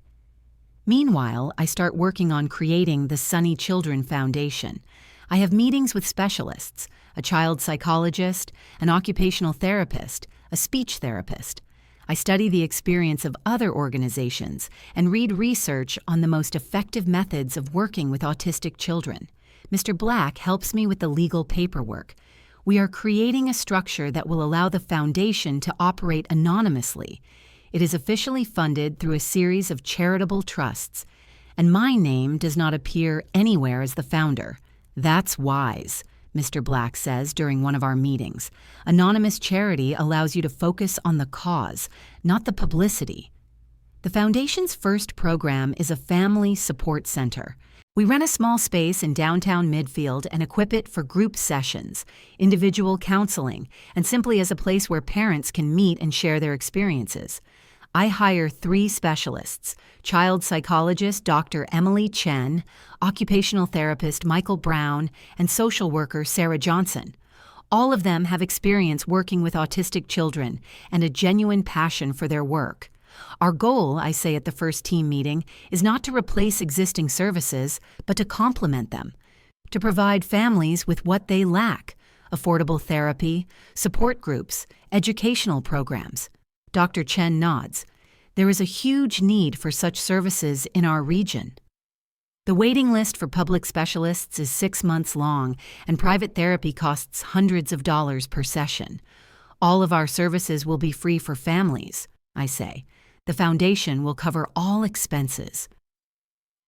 Meanwhile, I start working on creating the Sunny Children Foundation. I have meetings with specialists, a child psychologist, an occupational therapist, a speech therapist. I study the experience of other organizations and read research on the most effective methods of working with autistic children. Mr. Black helps me with the legal paperwork. We are creating a structure that will allow the foundation to operate anonymously. It is officially funded through a series of charitable trusts, and my name does not appear anywhere as the founder. That's wise, Mr. Black says during one of our meetings. Anonymous charity allows you to focus on the cause, not the publicity. The foundation's first program is a family support center. We rent a small space in downtown Midfield and equip it for group sessions, individual counseling, and simply as a place where parents can meet and share their experiences. I hire 3 specialists: child psychologist Dr. Emily Chen, occupational therapist Michael Brown, and social worker Sarah Johnson. All of them have experience working with autistic children and a genuine passion for their work. Our goal, I say at the first team meeting, is not to replace existing services, but to complement them, to provide families with what they lack: affordable therapy, support groups, educational programs. Dr. Chen nods. There is a huge need for such services in our region. The waiting list for public specialists is 6 months long, and private therapy costs hundreds of dollars per session. All of our services will be free for families, I say. The foundation will cover all expenses.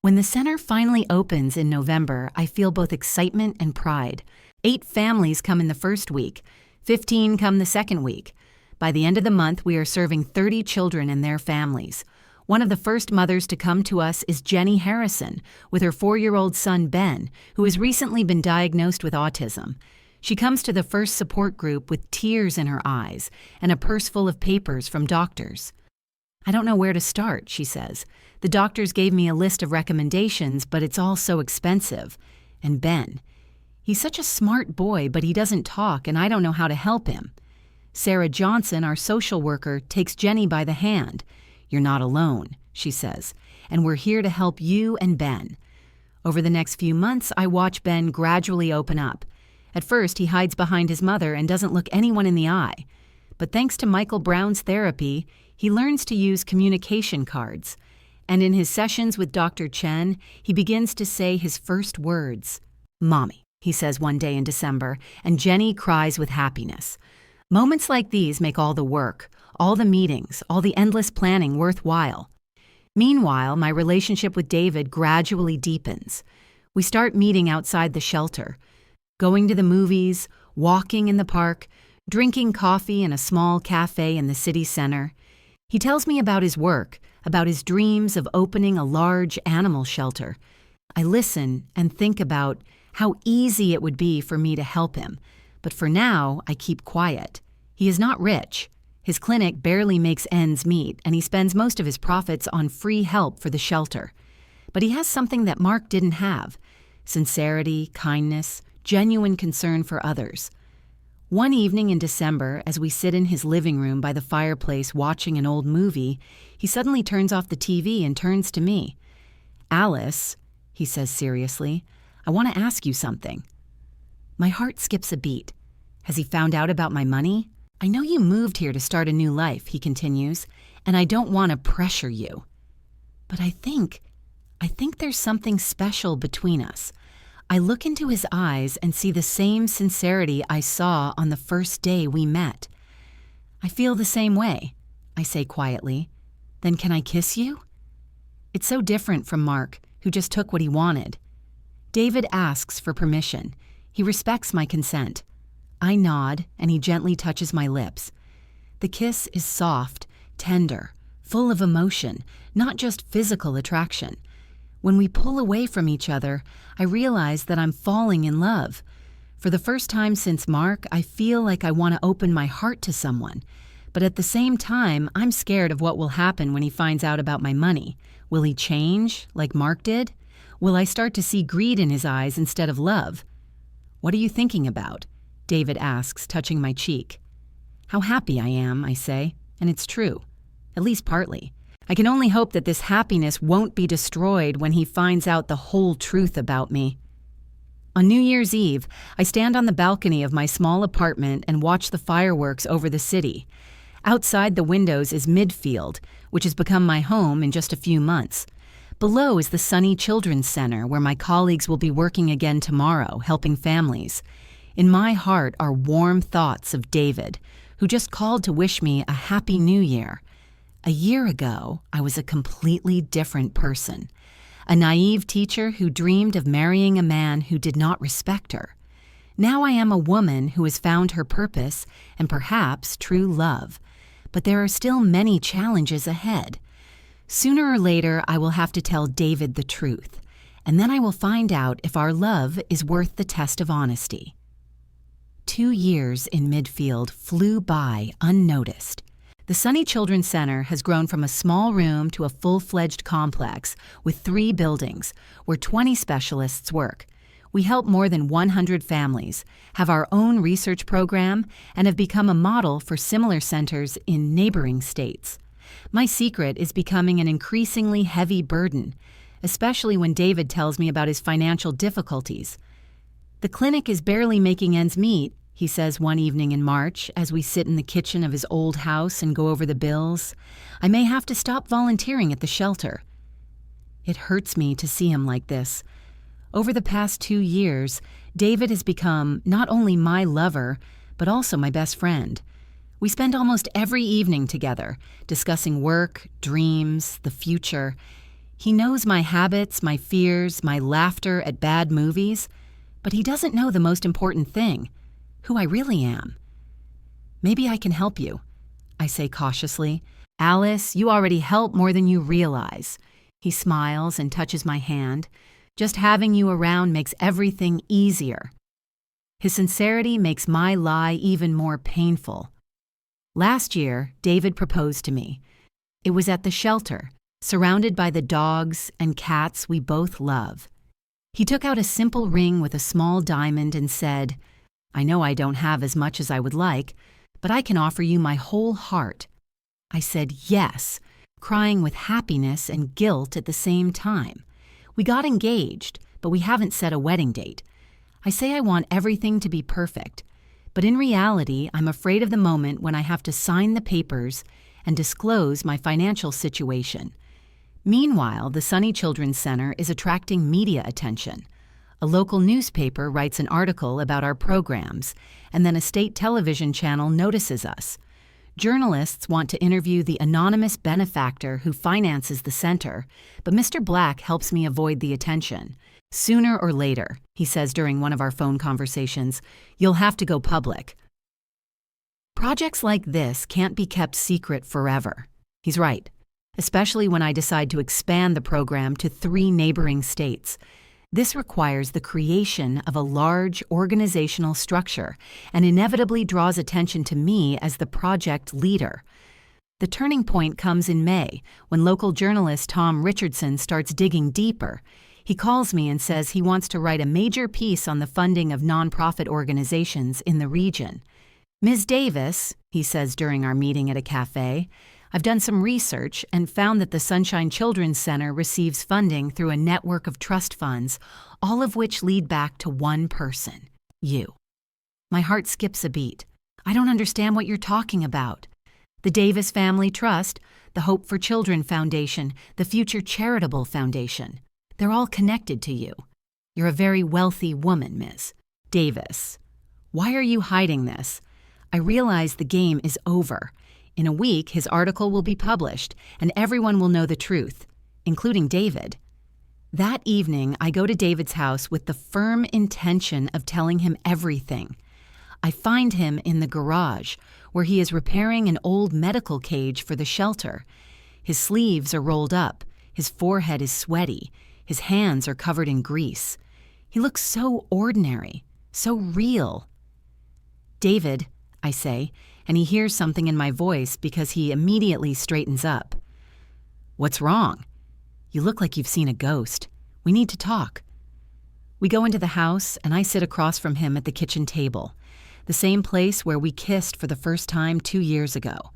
When the center finally opens in November, I feel both excitement and pride. 8 families come in the first week, 15 come the second week. By the end of the month, we are serving 30 children and their families. One of the first mothers to come to us is Jenny Harrison, with her 4-year-old son Ben, who has recently been diagnosed with autism. She comes to the first support group with tears in her eyes and a purse full of papers from doctors. "I don't know where to start," she says. "The doctors gave me a list of recommendations, but it's all so expensive. And Ben, he's such a smart boy, but he doesn't talk, and I don't know how to help him." Sarah Johnson, our social worker, takes Jenny by the hand. "You're not alone," she says, "and we're here to help you and Ben." Over the next few months, I watch Ben gradually open up. At first, he hides behind his mother and doesn't look anyone in the eye. But thanks to Michael Brown's therapy, he learns to use communication cards. And in his sessions with Dr. Chen, he begins to say his first words. "Mommy," he says one day in December, and Jenny cries with happiness. Moments like these make all the work, all the meetings, all the endless planning worthwhile. Meanwhile, my relationship with David gradually deepens. We start meeting outside the shelter, going to the movies, walking in the park, drinking coffee in a small cafe in the city center. He tells me about his work, about his dreams of opening a large animal shelter. I listen and think about how easy it would be for me to help him, but for now, I keep quiet. He is not rich. His clinic barely makes ends meet, and he spends most of his profits on free help for the shelter. But he has something that Mark didn't have: sincerity, kindness, genuine concern for others. One evening in December, as we sit in his living room by the fireplace watching an old movie, he suddenly turns off the TV and turns to me. "Alice," he says seriously, "I want to ask you something." My heart skips a beat. Has he found out about my money? "I know you moved here to start a new life," he continues, "and I don't want to pressure you. But I think there's something special between us." I look into his eyes and see the same sincerity I saw on the first day we met. "I feel the same way," I say quietly. "Then can I kiss you?" It's so different from Mark, who just took what he wanted. David asks for permission. He respects my consent. I nod, and he gently touches my lips. The kiss is soft, tender, full of emotion, not just physical attraction. When we pull away from each other, I realize that I'm falling in love. For the first time since Mark, I feel like I want to open my heart to someone. But at the same time, I'm scared of what will happen when he finds out about my money. Will he change, like Mark did? Will I start to see greed in his eyes instead of love? "What are you thinking about?" David asks, touching my cheek. "How happy I am," I say, and it's true. At least partly. I can only hope that this happiness won't be destroyed when he finds out the whole truth about me. On New Year's Eve, I stand on the balcony of my small apartment and watch the fireworks over the city. Outside the windows is Midfield, which has become my home in just a few months. Below is the sunny Children's Center, where my colleagues will be working again tomorrow, helping families. In my heart are warm thoughts of David, who just called to wish me a happy new year. A year ago, I was a completely different person. A naive teacher who dreamed of marrying a man who did not respect her. Now I am a woman who has found her purpose and perhaps true love. But there are still many challenges ahead. Sooner or later, I will have to tell David the truth, and then I will find out if our love is worth the test of honesty. 2 years in Midfield flew by unnoticed. The Sunny Children's Center has grown from a small room to a full-fledged complex with 3 buildings where 20 specialists work. We help more than 100 families, have our own research program, and have become a model for similar centers in neighboring states. My secret is becoming an increasingly heavy burden, especially when David tells me about his financial difficulties. "The clinic is barely making ends meet," he says one evening in March as we sit in the kitchen of his old house and go over the bills. "I may have to stop volunteering at the shelter." It hurts me to see him like this. Over the past 2 years, David has become not only my lover, but also my best friend. We spend almost every evening together, discussing work, dreams, the future. He knows my habits, my fears, my laughter at bad movies, but he doesn't know the most important thing: who I really am. "Maybe I can help you," I say cautiously. "Alice, you already help more than you realize." He smiles and touches my hand. "Just having you around makes everything easier." His sincerity makes my lie even more painful. Last year, David proposed to me. It was at the shelter, surrounded by the dogs and cats we both love. He took out a simple ring with a small diamond and said, "I know I don't have as much as I would like, but I can offer you my whole heart." I said yes, crying with happiness and guilt at the same time. We got engaged, but we haven't set a wedding date. I say I want everything to be perfect, but in reality, I'm afraid of the moment when I have to sign the papers and disclose my financial situation. Meanwhile, the Sunny Children's Center is attracting media attention. A local newspaper writes an article about our programs, and then a state television channel notices us. Journalists want to interview the anonymous benefactor who finances the center, but Mr. Black helps me avoid the attention. "Sooner or later," he says during one of our phone conversations, "you'll have to go public." Projects like this can't be kept secret forever. He's right, especially when I decide to expand the program to 3 neighboring states. This requires the creation of a large organizational structure and inevitably draws attention to me as the project leader. The turning point comes in May, when local journalist Tom Richardson starts digging deeper. He calls me and says he wants to write a major piece on the funding of nonprofit organizations in the region. "Ms. Davis," he says during our meeting at a cafe, "I've done some research and found that the Sunshine Children's Center receives funding through a network of trust funds, all of which lead back to one person, you." My heart skips a beat. I don't understand what you're talking about. The Davis Family Trust, the Hope for Children Foundation, the Future Charitable Foundation. They're all connected to you. You're a very wealthy woman, Ms. Davis. Why are you hiding this? I realize the game is over. In a week, his article will be published, and everyone will know the truth, including David. That evening, I go to David's house with the firm intention of telling him everything. I find him in the garage, where he is repairing an old medical cage for the shelter. His sleeves are rolled up, his forehead is sweaty, his hands are covered in grease. He looks so ordinary, so real. "David," I say, and he hears something in my voice because he immediately straightens up. "What's wrong? You look like you've seen a ghost. We need to talk." We go into the house, and I sit across from him at the kitchen table, the same place where we kissed for the first time 2 years ago.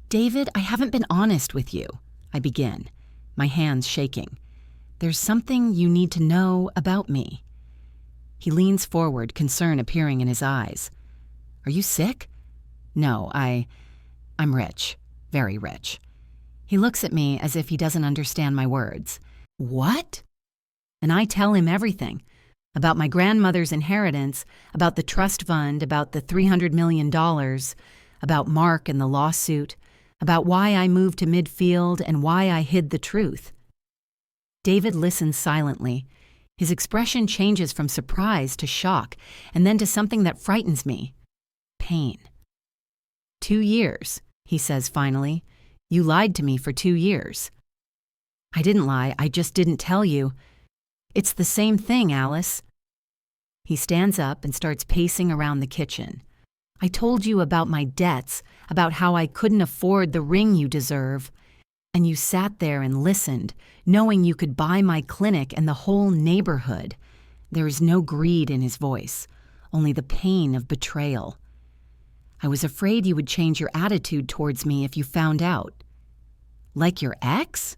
"David, I haven't been honest with you," I begin, my hands shaking. "There's something you need to know about me." He leans forward, concern appearing in his eyes. "Are you sick?" "No, I'm rich, very rich." He looks at me as if he doesn't understand my words. "What?" And I tell him everything. About my grandmother's inheritance, about the trust fund, about the $300 million, about Mark and the lawsuit, about why I moved to midfield and why I hid the truth. David listens silently. His expression changes from surprise to shock, and then to something that frightens me. Pain. 2 years, he says finally. "You lied to me for 2 years." "I didn't lie, I just didn't tell you." "It's the same thing, Alice." He stands up and starts pacing around the kitchen. "I told you about my debts, about how I couldn't afford the ring you deserve. And you sat there and listened, knowing you could buy my clinic and the whole neighborhood." There is no greed in his voice, only the pain of betrayal. "I was afraid you would change your attitude towards me if you found out." "Like your ex?"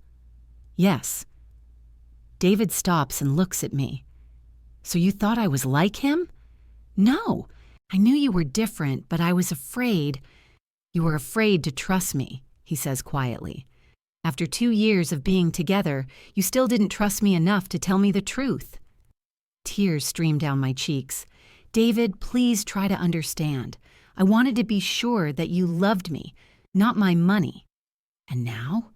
"Yes." David stops and looks at me. "So you thought I was like him?" "No. I knew you were different, but I was afraid." "You were afraid to trust me," he says quietly. "After 2 years of being together, you still didn't trust me enough to tell me the truth." Tears stream down my cheeks. "David, please try to understand. I wanted to be sure that you loved me, not my money." "And now?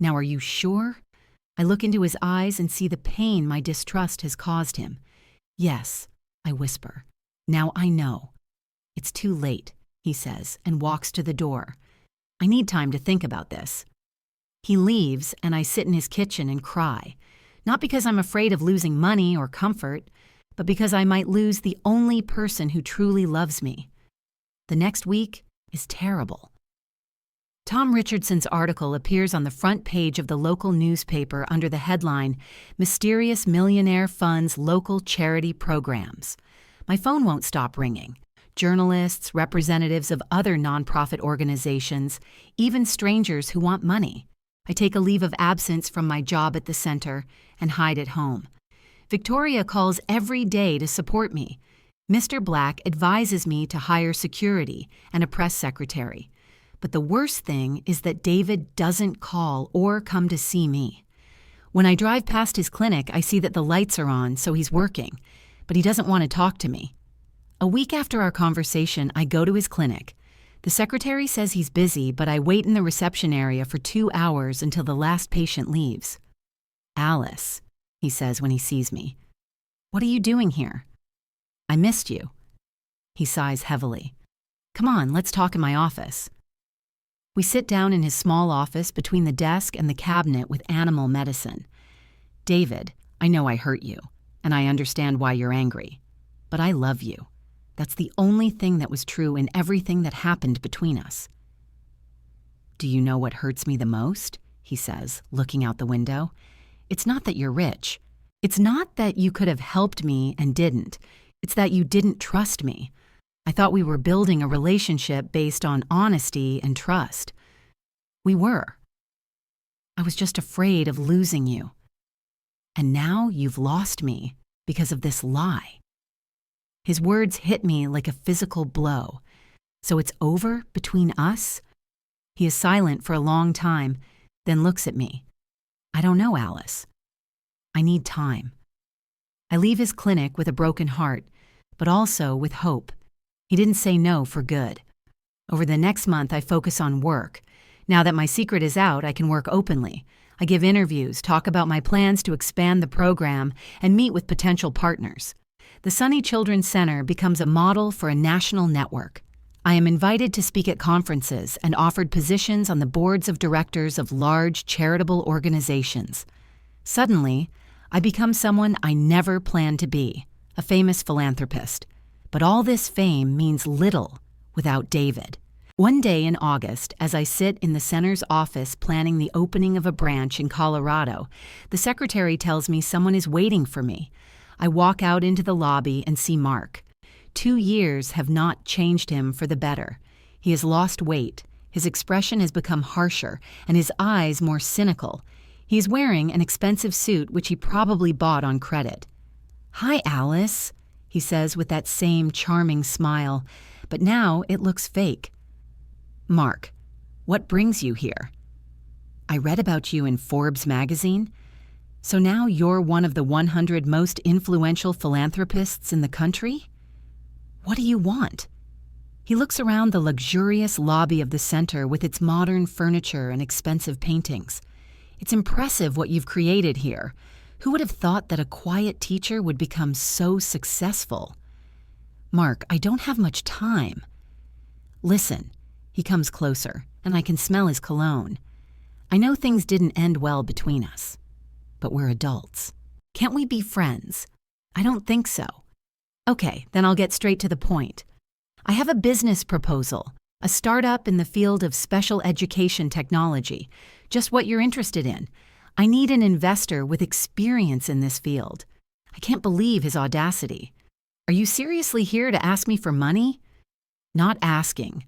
Now are you sure?" I look into his eyes and see the pain my distrust has caused him. "Yes," I whisper. "Now I know." "It's too late," he says, and walks to the door. I need time to think about this. He leaves, and I sit in his kitchen and cry, not because I'm afraid of losing money or comfort, but because I might lose the only person who truly loves me. The next week is terrible. Tom Richardson's article appears on the front page of the local newspaper under the headline, "Mysterious Millionaire Funds Local Charity Programs." My phone won't stop ringing. Journalists, representatives of other nonprofit organizations, even strangers who want money. I take a leave of absence from my job at the center and hide at home. Victoria calls every day to support me. Mr. Black advises me to hire security and a press secretary. But the worst thing is that David doesn't call or come to see me. When I drive past his clinic, I see that the lights are on, so he's working, but he doesn't want to talk to me. A week after our conversation, I go to his clinic. The secretary says he's busy, but I wait in the reception area for 2 hours until the last patient leaves. "Alice," he says when he sees me. "What are you doing here?" "I missed you." He sighs heavily. "Come on, let's talk in my office." We sit down in his small office between the desk and the cabinet with animal medicine. "David, I know I hurt you, and I understand why you're angry. But I love you. That's the only thing that was true in everything that happened between us." "Do you know what hurts me the most?" he says, looking out the window. "It's not that you're rich. It's not that you could have helped me and didn't. It's that you didn't trust me. I thought we were building a relationship based on honesty and trust. We were. I was just afraid of losing you. And now you've lost me because of this lie." His words hit me like a physical blow. "So it's over between us?" He is silent for a long time, then looks at me. "I don't know, Alice. I need time." I leave his clinic with a broken heart, but also with hope. He didn't say no for good. Over the next month, I focus on work. Now that my secret is out, I can work openly. I give interviews, talk about my plans to expand the program, and meet with potential partners. The Sunny Children's Center becomes a model for a national network. I am invited to speak at conferences and offered positions on the boards of directors of large charitable organizations. Suddenly, I become someone I never planned to be, a famous philanthropist. But all this fame means little without David. One day in August, as I sit in the center's office planning the opening of a branch in Colorado, the secretary tells me someone is waiting for me. I walk out into the lobby and see Mark. 2 years have not changed him for the better. He has lost weight, his expression has become harsher, and his eyes more cynical. He is wearing an expensive suit which he probably bought on credit. "Hi, Alice," he says with that same charming smile, but now it looks fake. "Mark, what brings you here?" "I read about you in Forbes magazine. So now you're one of the 100 most influential philanthropists in the country? What do you want?" He looks around the luxurious lobby of the center with its modern furniture and expensive paintings. "It's impressive what you've created here. Who would have thought that a quiet teacher would become so successful?" "Mark, I don't have much time." "Listen." He comes closer, and I can smell his cologne. "I know things didn't end well between us, but we're adults. Can't we be friends?" "I don't think so." "Okay, then I'll get straight to the point. I have a business proposal, a startup in the field of special education technology, just what you're interested in. I need an investor with experience in this field." I can't believe his audacity. "Are you seriously here to ask me for money?" "Not asking.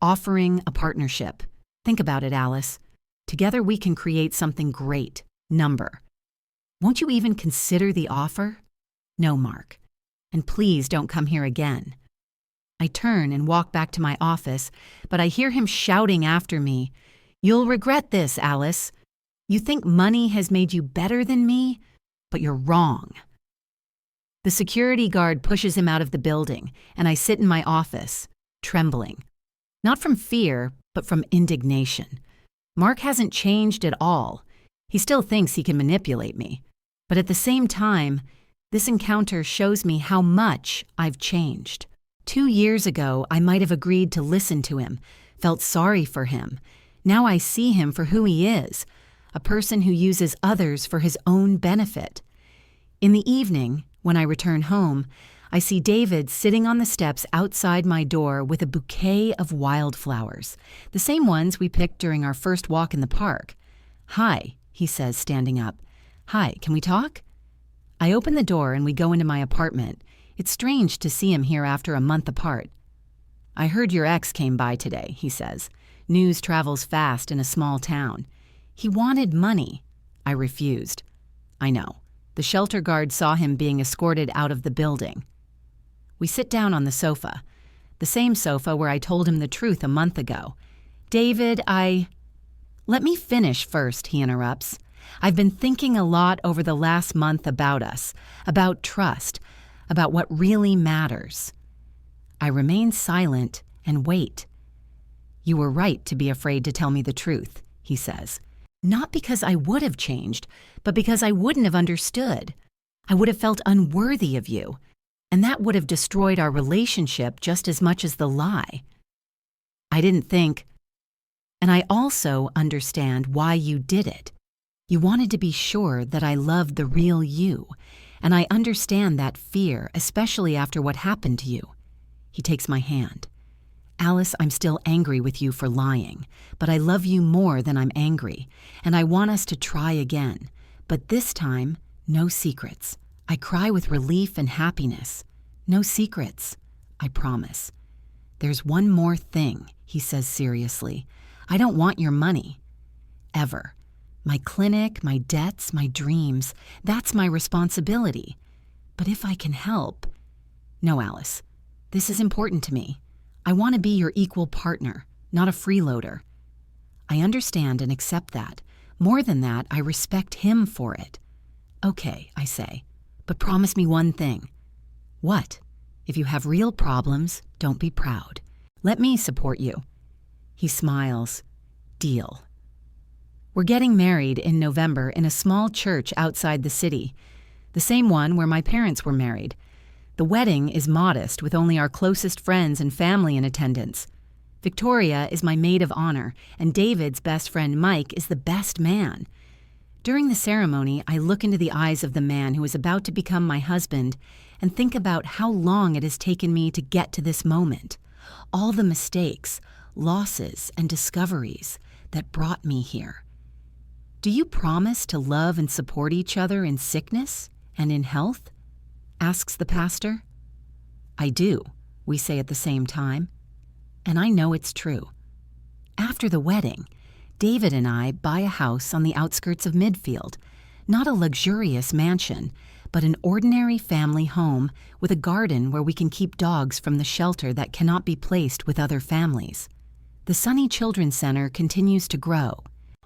Offering a partnership. Think about it, Alice. Together we can create something great. Number. Won't you even consider the offer?" "No, Mark. And please don't come here again." I turn and walk back to my office, but I hear him shouting after me, "You'll regret this, Alice. You think money has made you better than me? But you're wrong." The security guard pushes him out of the building, and I sit in my office, trembling. Not from fear, but from indignation. Mark hasn't changed at all. He still thinks he can manipulate me. But at the same time, this encounter shows me how much I've changed. 2 years ago, I might have agreed to listen to him, felt sorry for him. Now I see him for who he is, a person who uses others for his own benefit. In the evening, when I return home, I see David sitting on the steps outside my door with a bouquet of wildflowers, the same ones we picked during our first walk in the park. "Hi," he says, standing up. "Hi, can we talk?" I open the door and we go into my apartment. It's strange to see him here after a month apart. "I heard your ex came by today," he says. News travels fast in a small town. "He wanted money." I refused. "I know. The shelter guard saw him being escorted out of the building." We sit down on the sofa, the same sofa where I told him the truth a month ago. "David, Let me finish first," he interrupts. "I've been thinking a lot over the last month about us, about trust, about what really matters." I remain silent and wait. "You were right to be afraid to tell me the truth," he says. "Not because I would have changed, but because I wouldn't have understood. I would have felt unworthy of you, and that would have destroyed our relationship just as much as the lie. I didn't think, and I also understand why you did it. You wanted to be sure that I loved the real you, and I understand that fear, especially after what happened to you." He takes my hand. "Alice, I'm still angry with you for lying, but I love you more than I'm angry, and I want us to try again. But this time, no secrets. I cry with relief and happiness. No secrets, I promise. There's one more thing," he says seriously. "I don't want your money. Ever. My clinic, my debts, my dreams, that's my responsibility. But if I can help—" "No, Alice, this is important to me. I want to be your equal partner, not a freeloader." I understand and accept that. More than that, I respect him for it. "Okay," I say, "but promise me one thing." "What?" "If you have real problems, don't be proud. Let me support you." He smiles. "Deal." We're getting married in November in a small church outside the city, the same one where my parents were married. The wedding is modest, with only our closest friends and family in attendance. Victoria is my maid of honor, and David's best friend Mike is the best man. During the ceremony, I look into the eyes of the man who is about to become my husband and think about how long it has taken me to get to this moment. All the mistakes, losses, and discoveries that brought me here. Do you promise to love and support each other in sickness and in health? Asks the pastor. I do, we say at the same time. And I know it's true. After the wedding, David and I buy a house on the outskirts of Midfield, not a luxurious mansion, but an ordinary family home with a garden where we can keep dogs from the shelter that cannot be placed with other families. The Sunny Children's Center continues to grow.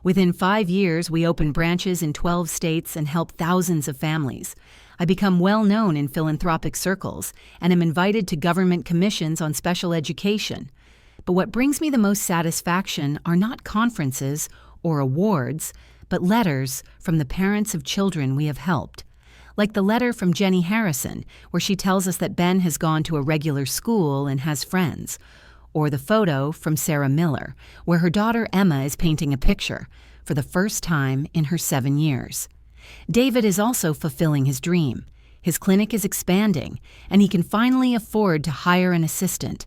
Within 5 years, we open branches in 12 states and help thousands of families. I become well known in philanthropic circles and am invited to government commissions on special education. But what brings me the most satisfaction are not conferences or awards, but letters from the parents of children we have helped. Like the letter from Jenny Harrison, where she tells us that Ben has gone to a regular school and has friends. Or the photo from Sarah Miller, where her daughter Emma is painting a picture for the first time in her 7 years. David is also fulfilling his dream. His clinic is expanding, and he can finally afford to hire an assistant.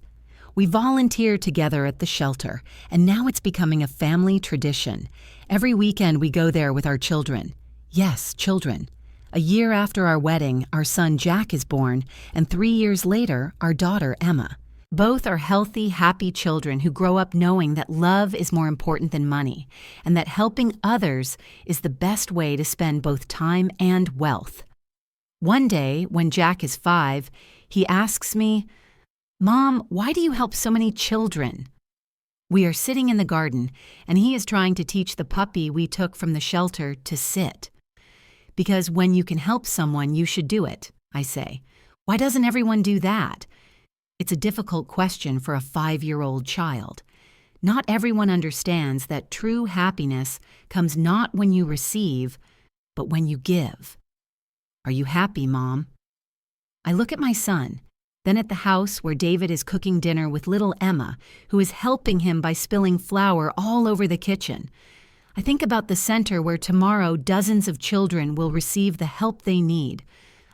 We volunteer together at the shelter, and now it's becoming a family tradition. Every weekend we go there with our children. Yes, children. A year after our wedding, our son Jack is born, and 3 years later, our daughter Emma. Both are healthy, happy children who grow up knowing that love is more important than money, and that helping others is the best way to spend both time and wealth. One day, when Jack is 5, he asks me, "Mom, why do you help so many children?" We are sitting in the garden, and he is trying to teach the puppy we took from the shelter to sit. Because when you can help someone, you should do it, I say. Why doesn't everyone do that? It's a difficult question for a 5-year-old child. Not everyone understands that true happiness comes not when you receive, but when you give. Are you happy, Mom? I look at my son, then at the house where David is cooking dinner with little Emma, who is helping him by spilling flour all over the kitchen. I think about the center where tomorrow dozens of children will receive the help they need,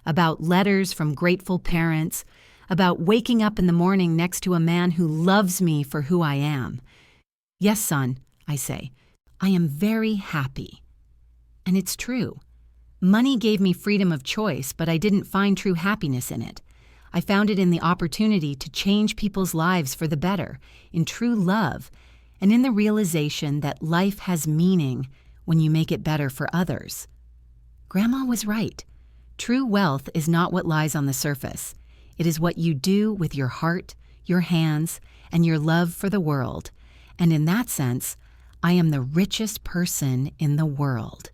about letters from grateful parents, about waking up in the morning next to a man who loves me for who I am. Yes, son, I say, I am very happy. And it's true. Money gave me freedom of choice, but I didn't find true happiness in it. I found it in the opportunity to change people's lives for the better, in true love, and in the realization that life has meaning when you make it better for others. Grandma was right. True wealth is not what lies on the surface. It is what you do with your heart, your hands, and your love for the world. And in that sense, I am the richest person in the world.